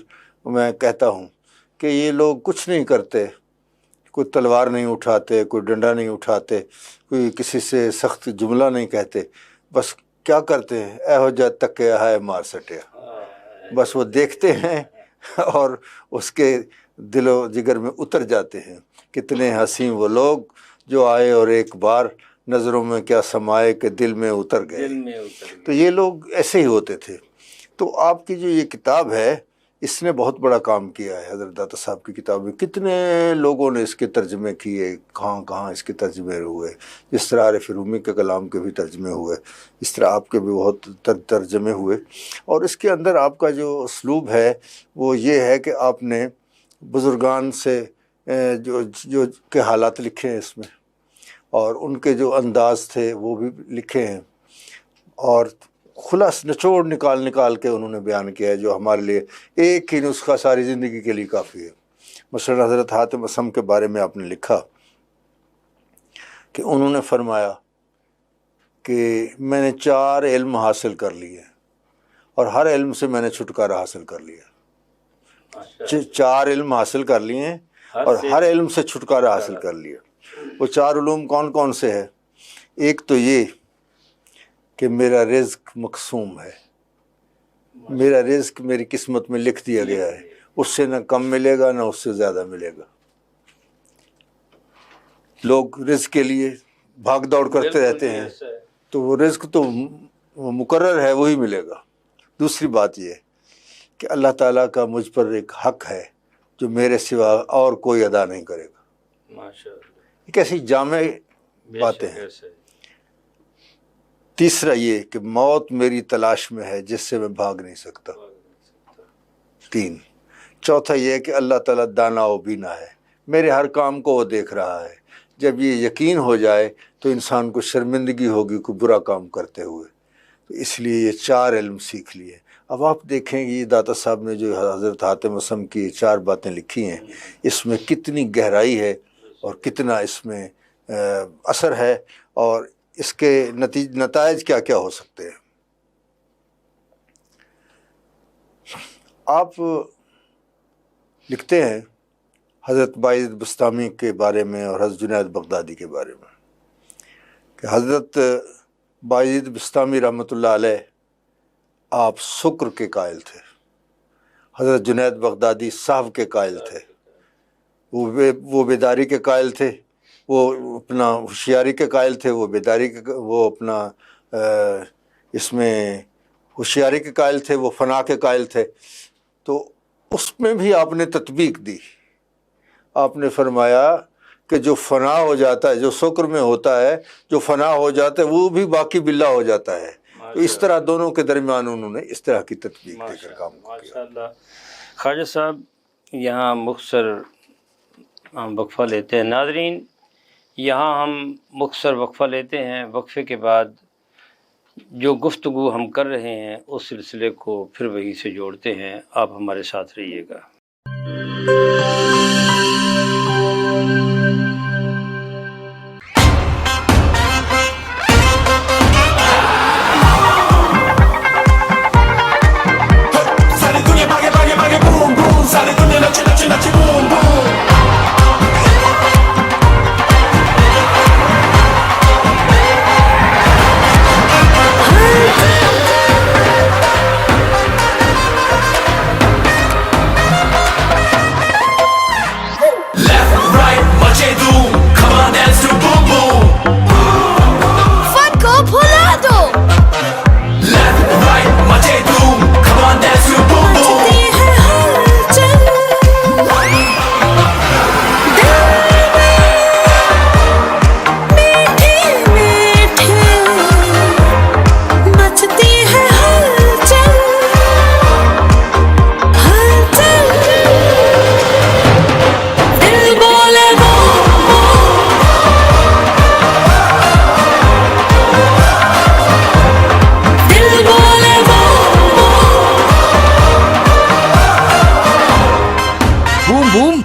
میں کہتا ہوں کہ یہ لوگ کچھ نہیں کرتے، کوئی تلوار نہیں اٹھاتے، کوئی ڈنڈا نہیں اٹھاتے، کوئی کسی سے سخت جملہ نہیں کہتے، بس کیا کرتے ہیں، اے ہو جا تکے ہائے مار سٹیا، بس وہ دیکھتے ہیں اور اس کے دل و جگر میں اتر جاتے ہیں۔ کتنے حسین وہ لوگ جو آئے اور ایک بار نظروں میں کیا سمائے کہ دل میں اتر گئے۔ تو یہ لوگ ایسے ہی ہوتے تھے۔ تو آپ کی جو یہ کتاب ہے، اس نے بہت بڑا کام کیا ہے۔ حضرت داتا صاحب کی کتاب میں کتنے لوگوں نے اس کے ترجمے کیے، کہاں اس کے ترجمے ہوئے، جس طرح عارف رومی کے کلام کے بھی ترجمے ہوئے، اس طرح آپ کے بھی بہت ترجمے ہوئے۔ اور اس کے اندر آپ کا جو اسلوب ہے وہ یہ ہے کہ آپ نے بزرگان سے جو کے حالات لکھے ہیں اس میں، اور ان کے جو انداز تھے وہ بھی لکھے ہیں، اور خلاص نچوڑ نکال کے انہوں نے بیان کیا ہے، جو ہمارے لیے ایک ہی نسخہ ساری زندگی کے لیے کافی ہے۔ مثلا حضرت حاتم اصم کے بارے میں آپ نے لکھا کہ انہوں نے فرمایا کہ میں نے 4 علم حاصل کر لیے اور ہر علم سے میں نے چھٹکارا حاصل کر لیا۔ 4 علم حاصل کر لیے ہیں اور ہر علم سے چھٹکارا حاصل کر لیا۔ وہ 4 علوم کون کون سے ہیں؟ ایک تو یہ کہ میرا رزق مقسوم ہے، میرا رزق میری قسمت میں لکھ دیا گیا ہے، اس سے نہ کم ملے گا نہ اس سے زیادہ ملے گا۔ لوگ رزق کے لیے بھاگ دوڑ کرتے رہتے ہیں، تو وہ رزق تو مقرر ہے، وہی ملے گا۔ دوسری بات یہ کہ اللہ تعالیٰ کا مجھ پر ایک حق ہے جو میرے سوا اور کوئی ادا نہیں کرے گا۔ ایک ایسی جامع باتیں ہیں۔ تیسرا یہ کہ موت میری تلاش میں ہے جس سے میں بھاگ نہیں سکتا۔ 3۔ چوتھا یہ کہ اللہ تعالیٰ دانا و بینا ہے، میرے ہر کام کو وہ دیکھ رہا ہے۔ جب یہ یقین ہو جائے تو انسان کو شرمندگی ہوگی کوئی برا کام کرتے ہوئے۔ تو اس لیے یہ 4 علم سیکھ لیے۔ اب آپ دیکھیں گے یہ داتا صاحب نے جو حضرت حاتم اصم کی 4 باتیں لکھی ہیں، اس میں کتنی گہرائی ہے اور کتنا اس میں اثر ہے، اور اس کے نتائج کیا کیا ہو سکتے ہیں۔ آپ لکھتے ہیں حضرت باعث بستامی کے بارے میں اور حضرت جنید بغدادی کے بارے میں کہ حضرت باعث بستامی رحمۃ اللہ علیہ آپ شکر کے قائل تھے، حضرت جنید بغدادی صاحب کے قائل تھے، وہ بیداری کے قائل تھے، وہ اپنا ہوشیاری کے قائل تھے، وہ بیداری کے، وہ اپنا اس میں ہوشیاری کے قائل تھے، وہ فنا کے قائل تھے۔ تو اس میں بھی آپ نے تطبیق دی۔ آپ نے فرمایا کہ جو فنا ہو جاتا ہے، جو شکر میں ہوتا ہے، جو فنا ہو جاتا ہے، وہ بھی باقی باللہ ہو جاتا ہے۔ تو اس طرح دونوں کے درمیان انہوں نے اس طرح کی تطبیق دے کر کام کیا۔ ماشاءاللہ۔ خواجہ صاحب یہاں مختصر وقفہ لیتے ہیں۔ ناظرین، یہاں ہم مختصر وقفہ لیتے ہیں، وقفے کے بعد جو گفتگو ہم کر رہے ہیں اس سلسلے کو پھر وہی سے جوڑتے ہیں۔ آپ ہمارے ساتھ رہیے گا۔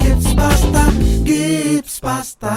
Gibbs pasta, Gibbs pasta.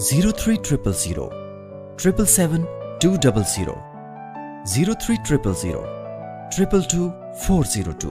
0300 777 200 0300 222 402।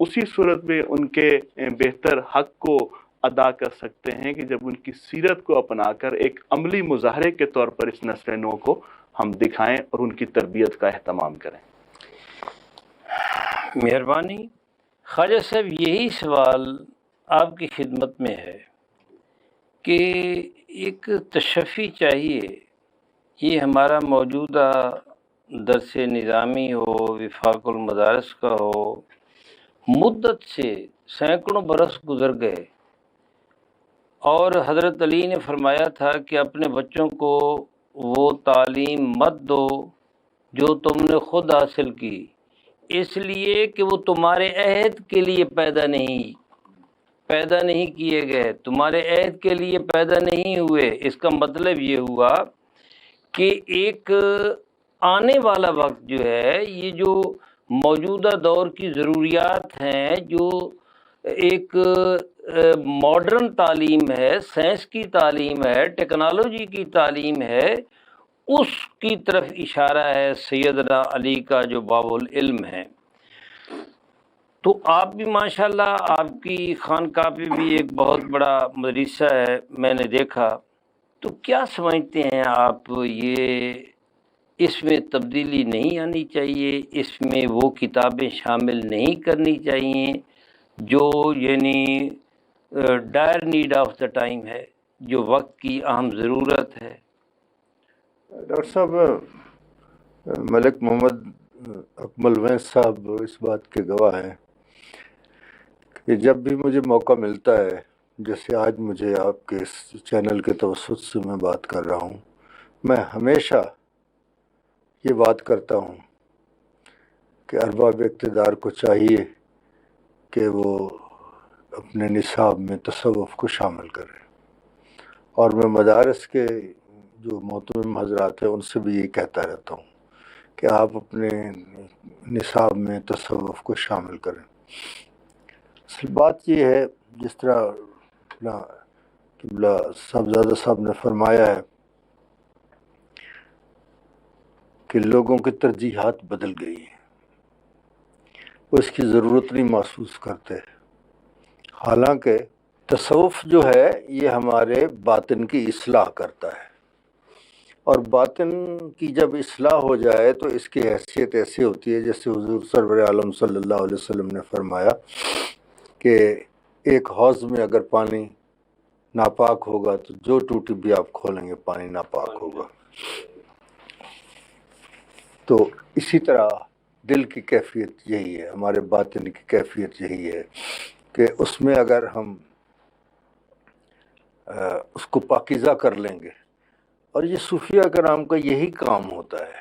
اسی صورت میں ان کے بہتر حق کو ادا کر سکتے ہیں کہ جب ان کی سیرت کو اپنا کر ایک عملی مظاہرے کے طور پر اس نسل نو کو ہم دکھائیں اور ان کی تربیت کا اہتمام کریں۔ مہربانی خواجہ صاحب، یہی سوال آپ کی خدمت میں ہے کہ ایک تشفی چاہیے، یہ ہمارا موجودہ درس نظامی ہو، وفاق المدارس کا ہو، مدت سے سینکڑوں برس گزر گئے، اور حضرت علی نے فرمایا تھا کہ اپنے بچوں کو وہ تعلیم مت دو جو تم نے خود حاصل کی، اس لیے کہ وہ تمہارے عہد کے لیے پیدا نہیں کیے گئے، تمہارے عہد کے لیے پیدا نہیں ہوئے۔ اس کا مطلب یہ ہوا کہ ایک آنے والا وقت جو ہے، یہ جو موجودہ دور کی ضروریات ہیں، جو ایک ماڈرن تعلیم ہے، سائنس کی تعلیم ہے، ٹیکنالوجی کی تعلیم ہے، اس کی طرف اشارہ ہے سیدنا علی کا جو باب العلم ہے۔ تو آپ بھی ماشاءاللہ، آپ کی خانقاہ پہ بھی ایک بہت بڑا مدرسہ ہے، میں نے دیکھا، تو کیا سمجھتے ہیں آپ، یہ اس میں تبدیلی نہیں آنی چاہیے، اس میں وہ کتابیں شامل نہیں کرنی چاہیے جو یعنی dire need of the time ہے، جو وقت کی اہم ضرورت ہے؟ ڈاکٹر صاحب، ملک محمد اکمل وینس صاحب اس بات کے گواہ ہیں کہ جب بھی مجھے موقع ملتا ہے، جیسے آج مجھے آپ کے اس چینل کے توسط سے میں بات کر رہا ہوں، میں ہمیشہ یہ بات کرتا ہوں کہ ارباب اقتدار کو چاہیے کہ وہ اپنے نصاب میں تصوف کو شامل کریں، اور میں مدارس کے جو محترم حضرات ہیں ان سے بھی یہ کہتا رہتا ہوں کہ آپ اپنے نصاب میں تصوف کو شامل کریں۔ اصل بات یہ ہے، جس طرح قبلہ صاحبزادہ صاحب نے فرمایا ہے کہ لوگوں کی ترجیحات بدل گئی ہیں، وہ اس کی ضرورت نہیں محسوس کرتے، حالانکہ تصوف جو ہے یہ ہمارے باطن کی اصلاح کرتا ہے، اور باطن کی جب اصلاح ہو جائے تو اس کی حیثیت ایسی ہوتی ہے جیسے حضور سرور عالم صلی اللہ علیہ وسلم نے فرمایا کہ ایک حوض میں اگر پانی ناپاک ہوگا تو جو ٹوٹی بھی آپ کھولیں گے پانی ناپاک ہوگا۔ تو اسی طرح دل کی کیفیت یہی ہے، ہمارے باطن کی کیفیت یہی ہے کہ اس میں اگر ہم اس کو پاکیزہ کر لیں گے، اور یہ صوفیہ کرام کا یہی کام ہوتا ہے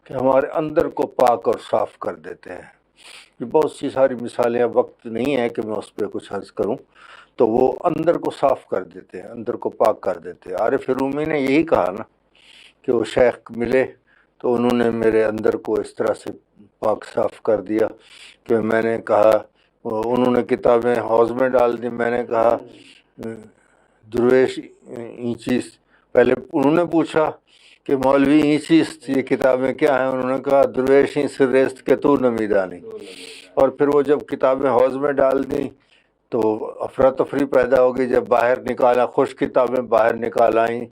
کہ ہمارے اندر کو پاک اور صاف کر دیتے ہیں۔ یہ بہت سی ساری مثالیں، وقت نہیں ہے کہ میں اس پہ کچھ عرض کروں، تو وہ اندر کو صاف کر دیتے ہیں، اندر کو پاک کر دیتے ہیں۔ عارف رومی نے یہی کہا نا کہ وہ شیخ ملے تو انہوں نے میرے اندر کو اس طرح سے پاک صاف کر دیا کہ میں نے کہا، انہوں نے کتابیں حوض میں ڈال دی، میں نے کہا درویش این چیز، پہلے انہوں نے پوچھا کہ مولوی این چیز یہ کتابیں کیا ہیں، انہوں نے کہا درویش این سرست کے تو نمیدانی، اور پھر وہ جب کتابیں حوض میں ڈال دیں تو افراتفری پیدا ہو گئی، جب باہر نکالا، خوش کتابیں باہر نکال آئیں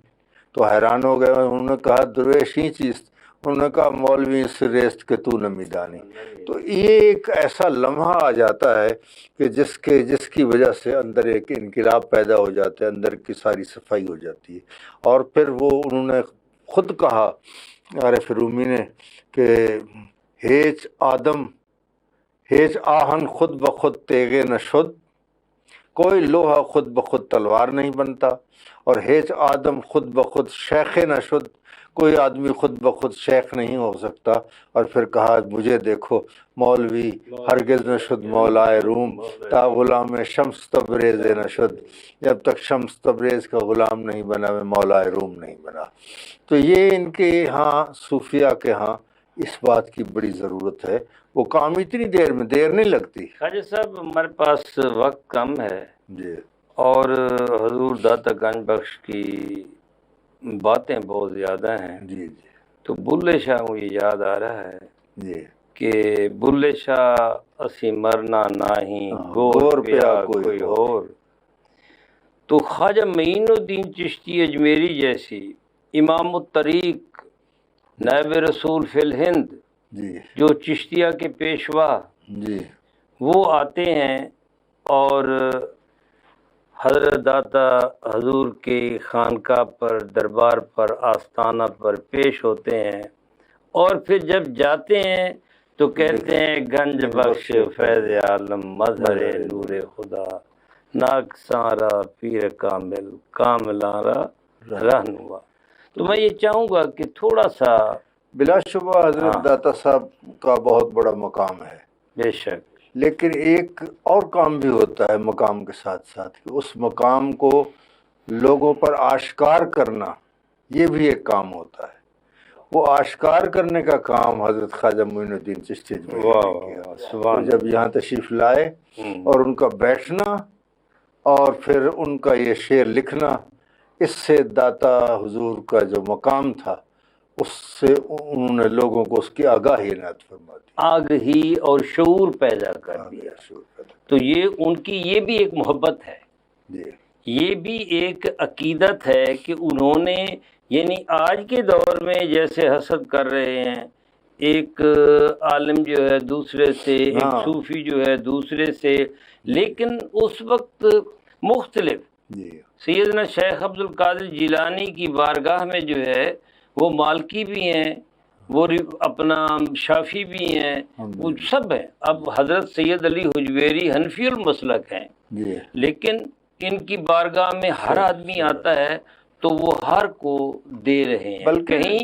تو حیران ہو گئے، انہوں نے کہا درویش این چیز، انہوں نے کہا مولوی سریست کے تو نمیدانی۔ تو یہ ایک ایسا لمحہ آ جاتا ہے کہ جس کی وجہ سے اندر ایک انقلاب پیدا ہو جاتا ہے، اندر کی ساری صفائی ہو جاتی ہے۔ اور پھر وہ انہوں نے خود کہا عارف رومی نے کہ ہیچ آہن خود بخود تیغے نہ شد، کوئی لوہا خود بخود تلوار نہیں بنتا، اور ہیچ آدم خود بخود شیخ نہ شد، کوئی آدمی خود بخود شیخ نہیں ہو سکتا۔ اور پھر کہا مجھے دیکھو مولوی ہرگز نہ شد مولائے روم، تا غلام شمس تبریز نہ شد، جب تک شمس تبریز کا غلام نہیں بنا میں مولائے روم نہیں بنا۔ تو یہ ان کے ہاں صوفیہ کے ہاں اس بات کی بڑی ضرورت ہے، وہ کام اتنی دیر میں دیر نہیں لگتی۔ خواجہ صاحب ہمارے پاس وقت کم ہے جی، اور حضور داتا گنج بخش کی باتیں بہت زیادہ ہیں، جی جی تو بلے شاہ مجھے یاد آ رہا ہے جی کہ بلے شاہ اسی مرنا نہیں گور پیا کوئی اور. تو خواجہ معین الدین چشتی اجمیری جیسی امام الطریق نائب رسول فی الہند جو چشتیہ کے پیشوا وہ آتے ہیں اور حضرت داتا حضور کے خانقاہ پر دربار پر آستانہ پر پیش ہوتے ہیں، اور پھر جب جاتے ہیں تو کہتے ہیں گنج بخش فیض عالم مظہر نور خدا ناک سارا پیر کامل کاملارا رہنما. تو میں یہ چاہوں گا کہ تھوڑا سا بلا شبہ حضرت داتا صاحب کا بہت بڑا مقام ہے، بے شک، لیکن ایک اور کام بھی ہوتا ہے مقام کے ساتھ ساتھ کہ اس مقام کو لوگوں پر آشکار کرنا، یہ بھی ایک کام ہوتا ہے. وہ آشکار کرنے کا کام حضرت خواجہ معین الدین چشتی نے کیا. جب یہاں تشریف لائے اور ان کا بیٹھنا اور پھر ان کا یہ شعر لکھنا، اس سے داتا حضور کا جو مقام تھا اس سے انہوں نے لوگوں کو اس کی آگاہی عنایت فرما دی، آگہی اور شعور پیدا کر دیا. تو یہ ان کی یہ بھی ایک محبت ہے، یہ بھی ایک عقیدت ہے کہ انہوں نے، یعنی آج کے دور میں جیسے حسد کر رہے ہیں، ایک عالم جو ہے دوسرے سے، ایک صوفی جو ہے دوسرے سے، لیکن اس وقت مختلف. سیدنا شیخ عبد القادر جیلانی کی بارگاہ میں جو ہے وہ مالکی بھی ہیں، وہ اپنا شافی بھی ہیں، وہ سب ہیں. اب حضرت سید علی حجویری حنفی المسلک ہیں، لیکن ان کی بارگاہ میں ہر آدمی آتا ہے تو وہ ہر کو دے رہے ہیں، کہیں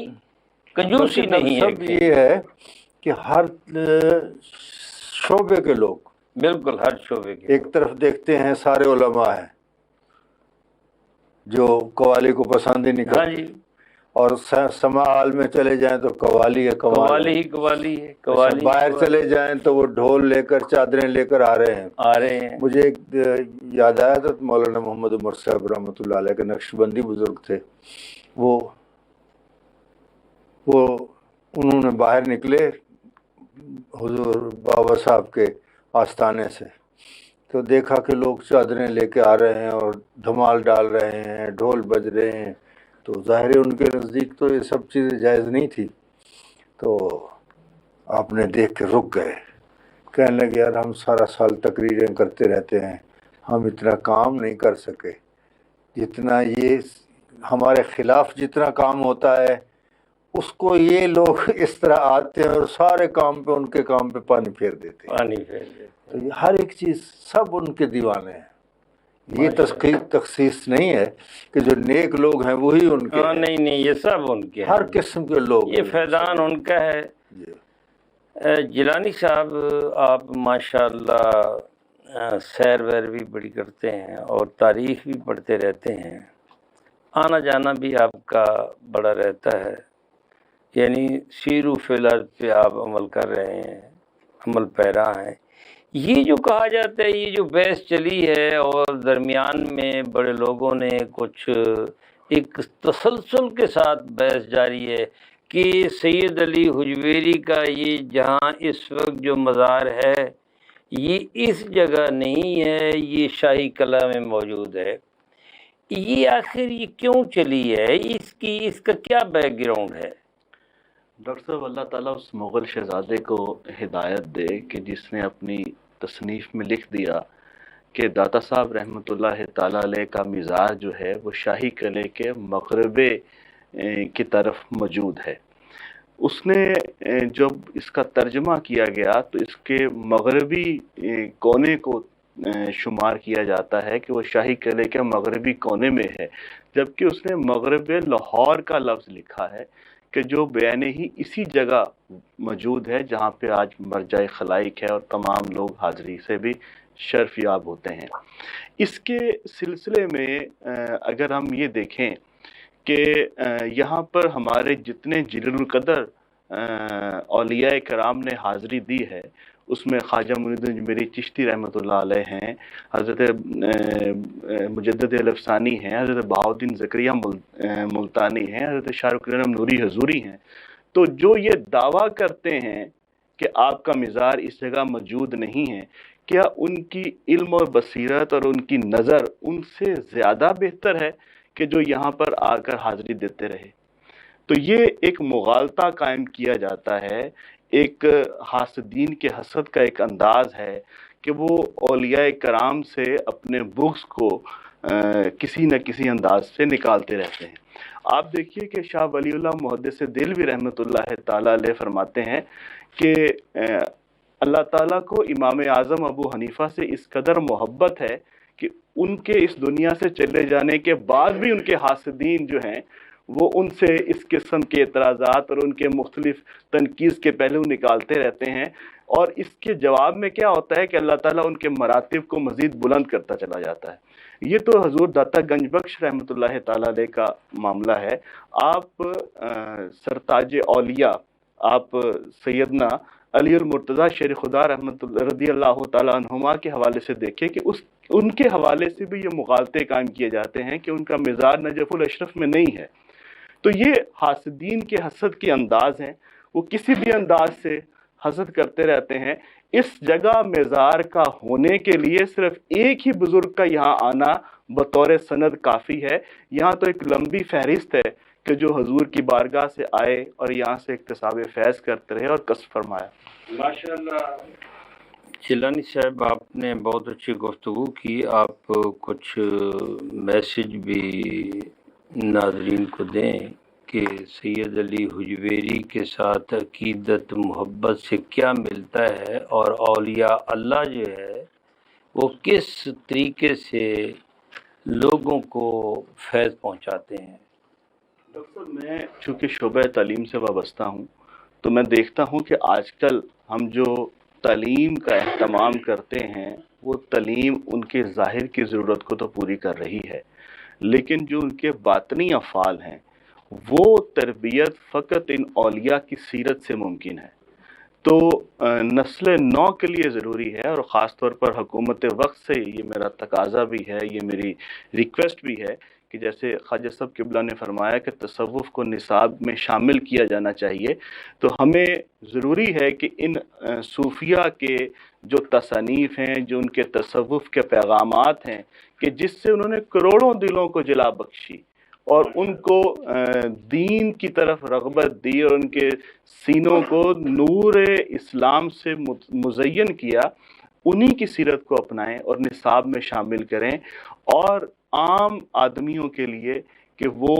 کنجوسی نہیں ہے. سب یہ ہے کہ ہر شعبے کے لوگ، بالکل ہر شعبے کے، ایک طرف دیکھتے ہیں سارے علماء ہیں جو قوالی کو پسند ہی نہیں کرتے، اور سما حال میں چلے جائیں تو قوالی ہے، قوالی ہے. باہر چلے جائیں تو وہ ڈھول لے کر چادریں لے کر آ رہے ہیں. مجھے ایک یاد آیا تھا، مولانا محمد عمر صاحب رحمۃ اللہ علیہ کے نقشبندی بزرگ تھے، وہ انہوں نے باہر نکلے حضور بابا صاحب کے آستانے سے، تو دیکھا کہ لوگ چادریں لے کے آ رہے ہیں اور دھمال ڈال رہے ہیں، ڈھول بج رہے ہیں. تو ظاہر ان کے نزدیک تو یہ سب چیزیں جائز نہیں تھی. تو آپ نے دیکھ کے رک گئے، کہنے لگے یار ہم سارا سال تقریریں کرتے رہتے ہیں، ہم اتنا کام نہیں کر سکے جتنا یہ ہمارے خلاف جتنا کام ہوتا ہے اس کو یہ لوگ اس طرح آتے ہیں اور سارے کام پہ، ان کے کام پہ پانی پھیر دیتے ہیں. تو یہ ہر ایک چیز سب ان کے دیوانے ہیں. یہ تخصیص نہیں ہے کہ جو نیک لوگ ہیں وہی ان کے، نہیں، یہ سب ان کے، ہر قسم کے لوگ، یہ فیضان ان کا ہے. جیلانی صاحب آپ ماشاءاللہ سیر ویر بھی بڑی کرتے ہیں اور تاریخ بھی پڑھتے رہتے ہیں، آنا جانا بھی آپ کا بڑا رہتا ہے، یعنی سیر و فلر پہ آپ عمل کر رہے ہیں، عمل پیرا ہیں. یہ جو کہا جاتا ہے، یہ جو بحث چلی ہے اور درمیان میں بڑے لوگوں نے کچھ ایک تسلسل کے ساتھ بحث جاری ہے کہ سید علی حجویری کا یہ جہاں اس وقت جو مزار ہے یہ اس جگہ نہیں ہے، یہ شاہی قلعہ میں موجود ہے. یہ آخر یہ کیوں چلی ہے، اس کا کیا بیک گراؤنڈ ہے؟ ڈاکٹر صاحب اللہ تعالیٰ اس مغل شہزادے کو ہدایت دے کہ جس نے اپنی تصنیف میں لکھ دیا کہ داتا صاحب رحمۃ اللہ تعالیٰ علیہ کا مزار جو ہے وہ شاہی قلعے کے مغربے کی طرف موجود ہے. اس نے جب اس کا ترجمہ کیا گیا تو اس کے مغربی کونے کو شمار کیا جاتا ہے کہ وہ شاہی قلعے کے مغربی کونے میں ہے، جبکہ اس نے مغرب لاہور کا لفظ لکھا ہے کہ جو بیان ہی اسی جگہ موجود ہے جہاں پہ آج مرجع خلائق ہے اور تمام لوگ حاضری سے بھی شرف یاب ہوتے ہیں. اس کے سلسلے میں اگر ہم یہ دیکھیں کہ یہاں پر ہمارے جتنے جلیل القدر اولیاء کرام نے حاضری دی ہے اس میں خواجہ معین الدین اجمیری چشتی رحمۃ اللہ علیہ ہیں، حضرت مجدد الافسانی ہیں، حضرت بہاؤالدین زکریا ملتانی ہیں، حضرت شاہ رخ العالم نوری حضوری ہیں. تو جو یہ دعویٰ کرتے ہیں کہ آپ کا مزار اس جگہ موجود نہیں ہے، کیا ان کی علم اور بصیرت اور ان کی نظر ان سے زیادہ بہتر ہے کہ جو یہاں پر آ کر حاضری دیتے رہے؟ تو یہ ایک مغالطہ قائم کیا جاتا ہے، ایک حاسدین کے حسد کا ایک انداز ہے کہ وہ اولیاء کرام سے اپنے بغض کو کسی نہ کسی انداز سے نکالتے رہتے ہیں۔ آپ دیکھیے کہ شاہ ولی اللہ محدث دہلوی رحمۃ اللہ تعالیٰ علیہ فرماتے ہیں کہ اللہ تعالیٰ کو امام اعظم ابو حنیفہ سے اس قدر محبت ہے کہ ان کے اس دنیا سے چلے جانے کے بعد بھی ان کے حاسدین جو ہیں وہ ان سے اس قسم کے اعتراضات اور ان کے مختلف تنقید کے پہلو نکالتے رہتے ہیں، اور اس کے جواب میں کیا ہوتا ہے کہ اللہ تعالیٰ ان کے مراتب کو مزید بلند کرتا چلا جاتا ہے۔ یہ تو حضور داتا گنج بخش رحمۃ اللہ تعالیٰ علیہ کا معاملہ ہے۔ آپ سرتاج اولیاء آپ سیدنا علی المرتضیٰ شیر خدا رحمۃ اللہ رضی اللہ تعالیٰ عنہما کے حوالے سے دیکھیں کہ ان کے حوالے سے بھی یہ مغالطے قائم کیے جاتے ہیں کہ ان کا مزار نجف الاشرف میں نہیں ہے۔ تو یہ حاسدین کے حسد کے انداز ہیں، وہ کسی بھی انداز سے حسد کرتے رہتے ہیں۔ اس جگہ مزار کا ہونے کے لیے صرف ایک ہی بزرگ کا یہاں آنا بطور سند کافی ہے۔ یہاں تو ایک لمبی فہرست ہے کہ جو حضور کی بارگاہ سے آئے اور یہاں سے اکتساب فیض کرتے رہے اور کسب فرمایا۔ ماشاءاللہ چیلانی صاحب، آپ نے بہت اچھی گفتگو کی۔ آپ کچھ میسج بھی ناظرین کو دیں کہ سید علی حجویری کے ساتھ عقیدت محبت سے کیا ملتا ہے، اور اولیاء اللہ جو ہے وہ کس طریقے سے لوگوں کو فیض پہنچاتے ہیں؟ ڈاکٹر صاحب، میں چونکہ شعبہ تعلیم سے وابستہ ہوں تو میں دیکھتا ہوں کہ آج کل ہم جو تعلیم کا اہتمام کرتے ہیں وہ تعلیم ان کے ظاہر کی ضرورت کو تو پوری کر رہی ہے، لیکن جو ان کے باطنی افعال ہیں وہ تربیت فقط ان اولیاء کی سیرت سے ممکن ہے۔ تو نسل نو کے لیے ضروری ہے، اور خاص طور پر حکومت وقت سے یہ میرا تقاضا بھی ہے، یہ میری ریکویسٹ بھی ہے کہ جیسے خواجہ صاحب قبلہ نے فرمایا کہ تصوف کو نصاب میں شامل کیا جانا چاہیے، تو ہمیں ضروری ہے کہ ان صوفیہ کے جو تصانیف ہیں، جو ان کے تصوف کے پیغامات ہیں کہ جس سے انہوں نے کروڑوں دلوں کو جلا بخشی اور ان کو دین کی طرف رغبت دی اور ان کے سینوں کو نور اسلام سے مزین کیا، انہی کی سیرت کو اپنائیں اور نصاب میں شامل کریں، اور عام آدمیوں کے لیے کہ وہ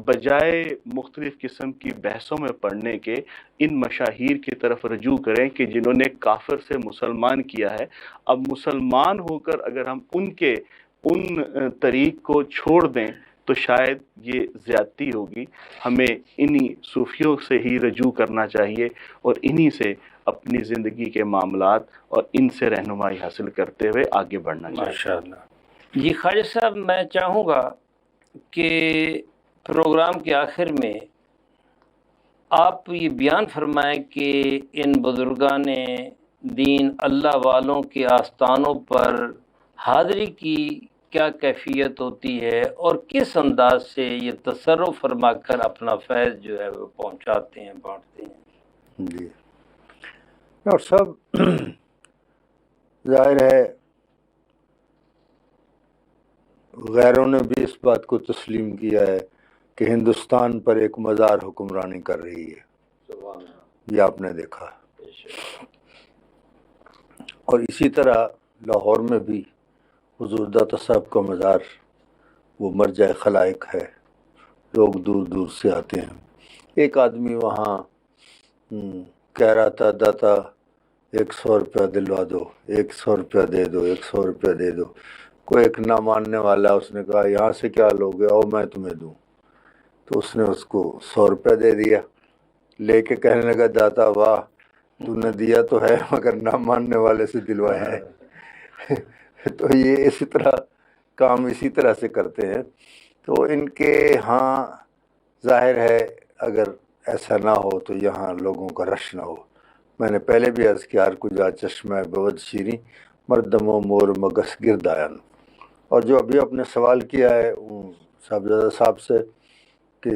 بجائے مختلف قسم کی بحثوں میں پڑھنے کے ان مشاہیر کی طرف رجوع کریں کہ جنہوں نے کافر سے مسلمان کیا ہے۔ اب مسلمان ہو کر اگر ہم ان طریق کو چھوڑ دیں تو شاید یہ زیادتی ہوگی۔ ہمیں انہی صوفیوں سے ہی رجوع کرنا چاہیے اور انہی سے اپنی زندگی کے معاملات اور ان سے رہنمائی حاصل کرتے ہوئے آگے بڑھنا چاہیے۔ ماشاءاللہ۔ جی خواجہ صاحب، میں چاہوں گا کہ پروگرام کے آخر میں آپ یہ بیان فرمائیں کہ ان بزرگان دین اللہ والوں کے آستانوں پر حاضری کی کیا کیفیت ہوتی ہے اور کس انداز سے یہ تصرف فرما کر اپنا فیض جو ہے وہ پہنچاتے ہیں، بانٹتے ہیں؟ جی ڈاکٹر صاحب، ظاہر ہے غیروں نے بھی اس بات کو تسلیم کیا ہے کہ ہندوستان پر ایک مزار حکمرانی کر رہی ہے، یہ آپ نے دیکھا، اور اسی طرح لاہور میں بھی حضور داتا صاحب کا مزار وہ مرجع خلائق ہے، لوگ دور دور سے آتے ہیں۔ ایک آدمی وہاں کہہ رہا تھا داتا 100 روپیہ دلوا دو، 100 روپیہ دے دو، 100 روپیہ دے دو۔ کوئی ایک نہ ماننے والا اس نے کہا یہاں سے کیا لوگے، او میں تمہیں دوں، تو اس نے اس کو 100 روپیہ دے دیا، لے کے کہنے لگا داتا واہ تو نے دیا تو ہے مگر نہ ماننے والے سے دلوایا ہے۔ تو یہ اسی طرح کام اسی طرح سے کرتے ہیں۔ تو ان کے ہاں ظاہر ہے اگر ایسا نہ ہو تو یہاں لوگوں کا رش نہ ہو۔ میں نے پہلے بھی عرض کیا ہر کجا چشمہ بود شیریں مردم و مور مگس گرد آیان۔ اور جو ابھی آپ نے سوال کیا ہے صاحبزادہ صاحب سے کہ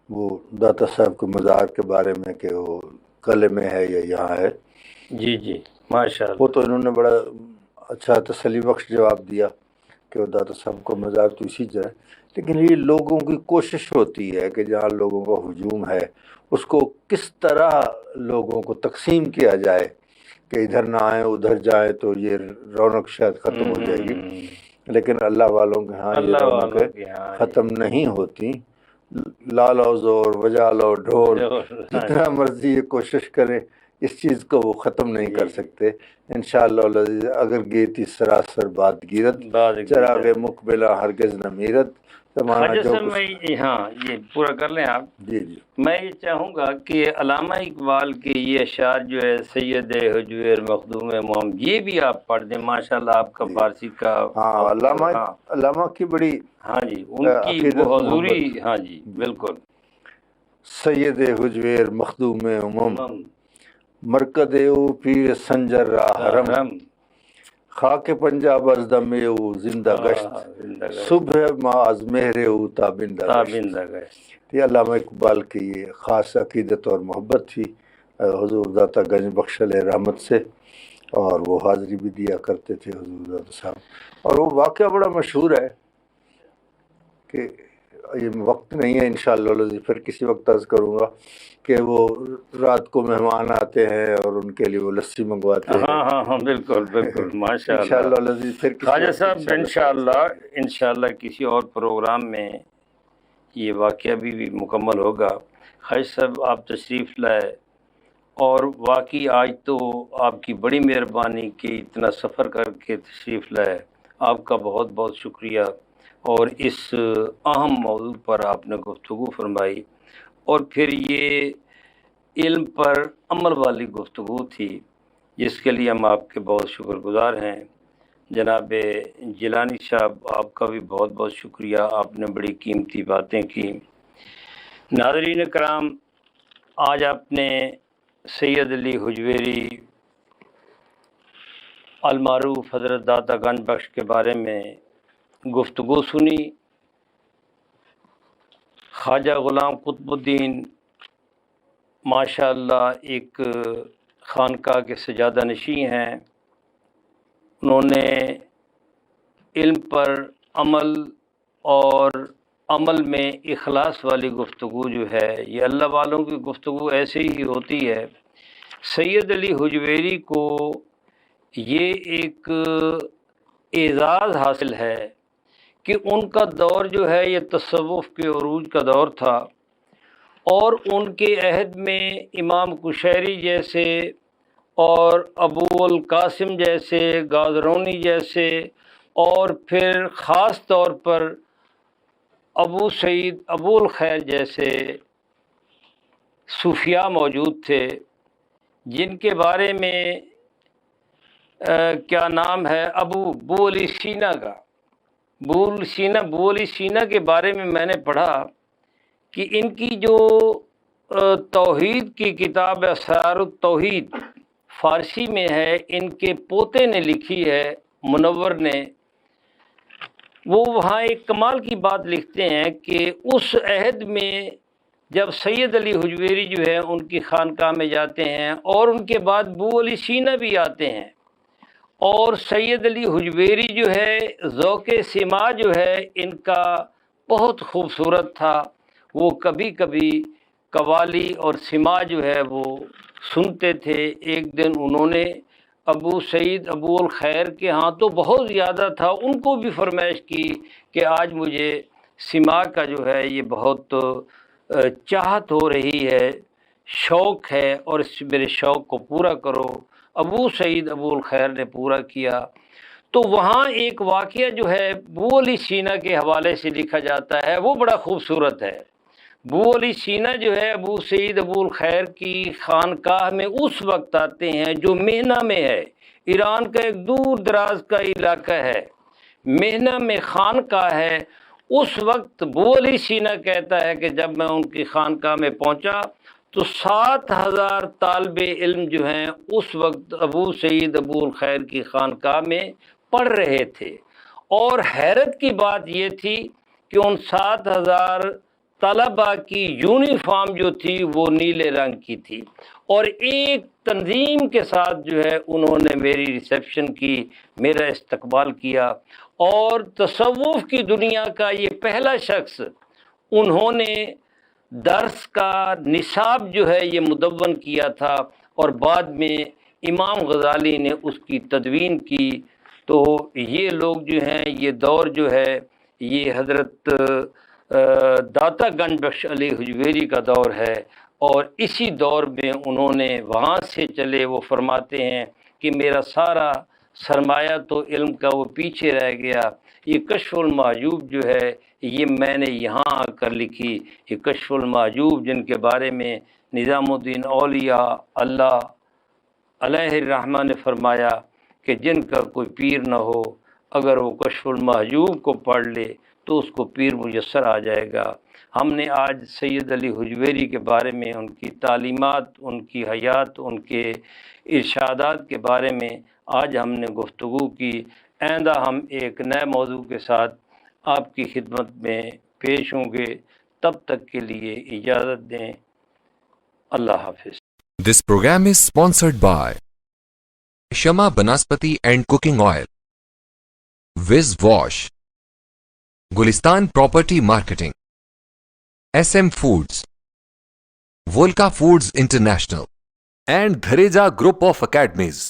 وہ داتا صاحب کے مزار کے بارے میں کہ وہ گلے میں ہے یا یہاں ہے. جی جی ماشاء اللہ. وہ تو انہوں نے بڑا اچھا تسلی بخش جواب دیا کہ وہ داتا صاحب کو مزاق تو اسی طرح، لیکن یہ لوگوں کی کوشش ہوتی ہے کہ جہاں لوگوں کا ہجوم ہے اس کو کس طرح لوگوں کو تقسیم کیا جائے کہ ادھر نہ آئیں ادھر جائیں تو یہ رونق شاید ختم ہو جائے گی. لیکن اللہ والوں کے ہاں یہ رونقیں ختم نہیں ہوتی. لا لو زور بجا لو ڈھول، جتنا مرضی یہ کوشش کریں اس چیز کو وہ ختم نہیں کر سکتے. انشاءاللہ العزیز اگر گیتی سراسر بات گیرت چراغ مقبلہ ہرگز نہ میرت. خواجہ صاحب میں ہاں یہ پورا کر لیں آپ. جی جی میں یہ چاہوں گا کہ علامہ اقبال کے یہ اشعار جو ہے سید حجویر مخدوم محمد، یہ بھی آپ پڑھ دیں. ماشاءاللہ آپ کا فارسی کا ہاں علامہ کی بڑی ہاں جی ان کی وہ حضوری. ہاں جی بالکل. سید حجویر مخدوم امم مرکد او پیر سنجر را حرم، خاک پنجاب از دم او زندہ گشت، صبح ما از مہر او تابندہ گشت. یہ علامہ اقبال کی یہ خاص عقیدت اور محبت تھی حضور داتا گنج بخش علیہ رحمت سے، اور وہ حاضری بھی دیا کرتے تھے حضور داتا صاحب. اور وہ واقعہ بڑا مشہور ہے کہ یہ وقت نہیں ہے انشاءاللہ پھر کسی وقت عرض کروں گا کہ وہ رات کو مہمان آتے ہیں اور ان کے لیے وہ لسی منگواتے ہیں. ہاں ہاں ہاں بالکل بالکل ماشاء اللہ. انشاءاللہ پھر خواجہ صاحب انشاءاللہ کسی اور پروگرام میں یہ واقعہ بھی مکمل ہوگا. خواجہ صاحب آپ تشریف لائے، اور واقعی آج تو آپ کی بڑی مہربانی کہ اتنا سفر کر کے تشریف لائے. آپ کا بہت بہت شکریہ. اور اس اہم موضوع پر آپ نے گفتگو فرمائی، اور پھر یہ علم پر عمل والی گفتگو تھی جس کے لیے ہم آپ کے بہت شکر گزار ہیں. جناب جیلانی صاحب آپ کا بھی بہت بہت شکریہ، آپ نے بڑی قیمتی باتیں کی. ناظرین کرام، آج آپ نے سید علی حجویری المعروف حضرت داتا گنج بخش کے بارے میں گفتگو سنی. خواجہ غلام قطب الدین ماشاءاللہ ایک خانقاہ کے سجادہ نشین ہیں. انہوں نے علم پر عمل اور عمل میں اخلاص والی گفتگو جو ہے، یہ اللہ والوں کی گفتگو ایسے ہی ہوتی ہے. سید علی حجویری کو یہ ایک اعزاز حاصل ہے کہ ان کا دور جو ہے یہ تصوف کے عروج کا دور تھا، اور ان کے عہد میں امام قشیری جیسے اور ابو القاسم جیسے، گازرونی جیسے، اور پھر خاص طور پر ابو سعید ابو الخیر جیسے صوفیاء موجود تھے، جن کے بارے میں کیا نام ہے بو علی سینا کا، بو علی سینا کے بارے میں میں نے پڑھا کہ ان کی جو توحید کی کتاب اسرار التوحید فارسی میں ہے، ان کے پوتے نے لکھی ہے، منور نے. وہ وہاں ایک کمال کی بات لکھتے ہیں کہ اس عہد میں جب سید علی حجویری جو ہے ان کی خانقاہ میں جاتے ہیں، اور ان کے بعد بو علی سینا بھی آتے ہیں، اور سید علی حجویری جو ہے ذوق سماع جو ہے ان کا بہت خوبصورت تھا. وہ کبھی کبھی قوالی اور سماع جو ہے وہ سنتے تھے. ایک دن انہوں نے ابو سعید ابو الخیر کے ہاں تو بہت زیادہ تھا، ان کو بھی فرمائش کی کہ آج مجھے سماع کا جو ہے یہ بہت چاہت ہو رہی ہے، شوق ہے، اور اس میرے شوق کو پورا کرو. ابو سعید ابو الخیر نے پورا کیا. تو وہاں ایک واقعہ جو ہے بو علی سینا کے حوالے سے لکھا جاتا ہے، وہ بڑا خوبصورت ہے. بو علی سینا جو ہے ابو سعید ابو الخیر کی خانقاہ میں اس وقت آتے ہیں جو مہنہ میں ہے. ایران کا ایک دور دراز کا علاقہ ہے، مہنہ میں خانقاہ ہے. اس وقت بو علی سینا کہتا ہے کہ جب میں ان کی خانقاہ میں پہنچا تو 7,000 طالب علم جو ہیں اس وقت ابو سعید ابو الخیر کی خانقاہ میں پڑھ رہے تھے. اور حیرت کی بات یہ تھی کہ ان 7,000 طلبا کی یونیفارم جو تھی وہ نیلے رنگ کی تھی، اور ایک تنظیم کے ساتھ جو ہے انہوں نے میری ریسیپشن کی، میرا استقبال کیا، اور تصوف کی دنیا کا یہ پہلا شخص، انہوں نے درس کا نصاب جو ہے یہ مدون کیا تھا، اور بعد میں امام غزالی نے اس کی تدوین کی۔ تو یہ لوگ جو ہیں، یہ دور جو ہے یہ حضرت داتا گنج بخش علی حجویری کا دور ہے، اور اسی دور میں انہوں نے وہاں سے چلے، وہ فرماتے ہیں کہ میرا سارا سرمایہ تو علم کا وہ پیچھے رہ گیا، یہ کشف المحجوب جو ہے یہ میں نے یہاں آ کر لکھی۔ یہ کشف المحجوب جن کے بارے میں نظام الدین اولیاء اللہ علیہ الرحمہ نے فرمایا کہ جن کا کوئی پیر نہ ہو، اگر وہ کشف المحجوب کو پڑھ لے تو اس کو پیر میسر آ جائے گا۔ ہم نے آج سید علی حجویری کے بارے میں، ان کی تعلیمات، ان کی حیات، ان کے ارشادات کے بارے میں آج ہم نے گفتگو کی۔ آئندہ ہم ایک نئے موضوع کے ساتھ آپ کی خدمت میں پیش ہوں گے، تب تک کے لیے اجازت دیں۔ اللہ حافظ۔ This program is sponsored by Shama Banaspati and Cooking Oil, Wiz Wash, Gulistan Property Marketing, SM Foods, Volca Foods International, and Dhareja Group of Academies.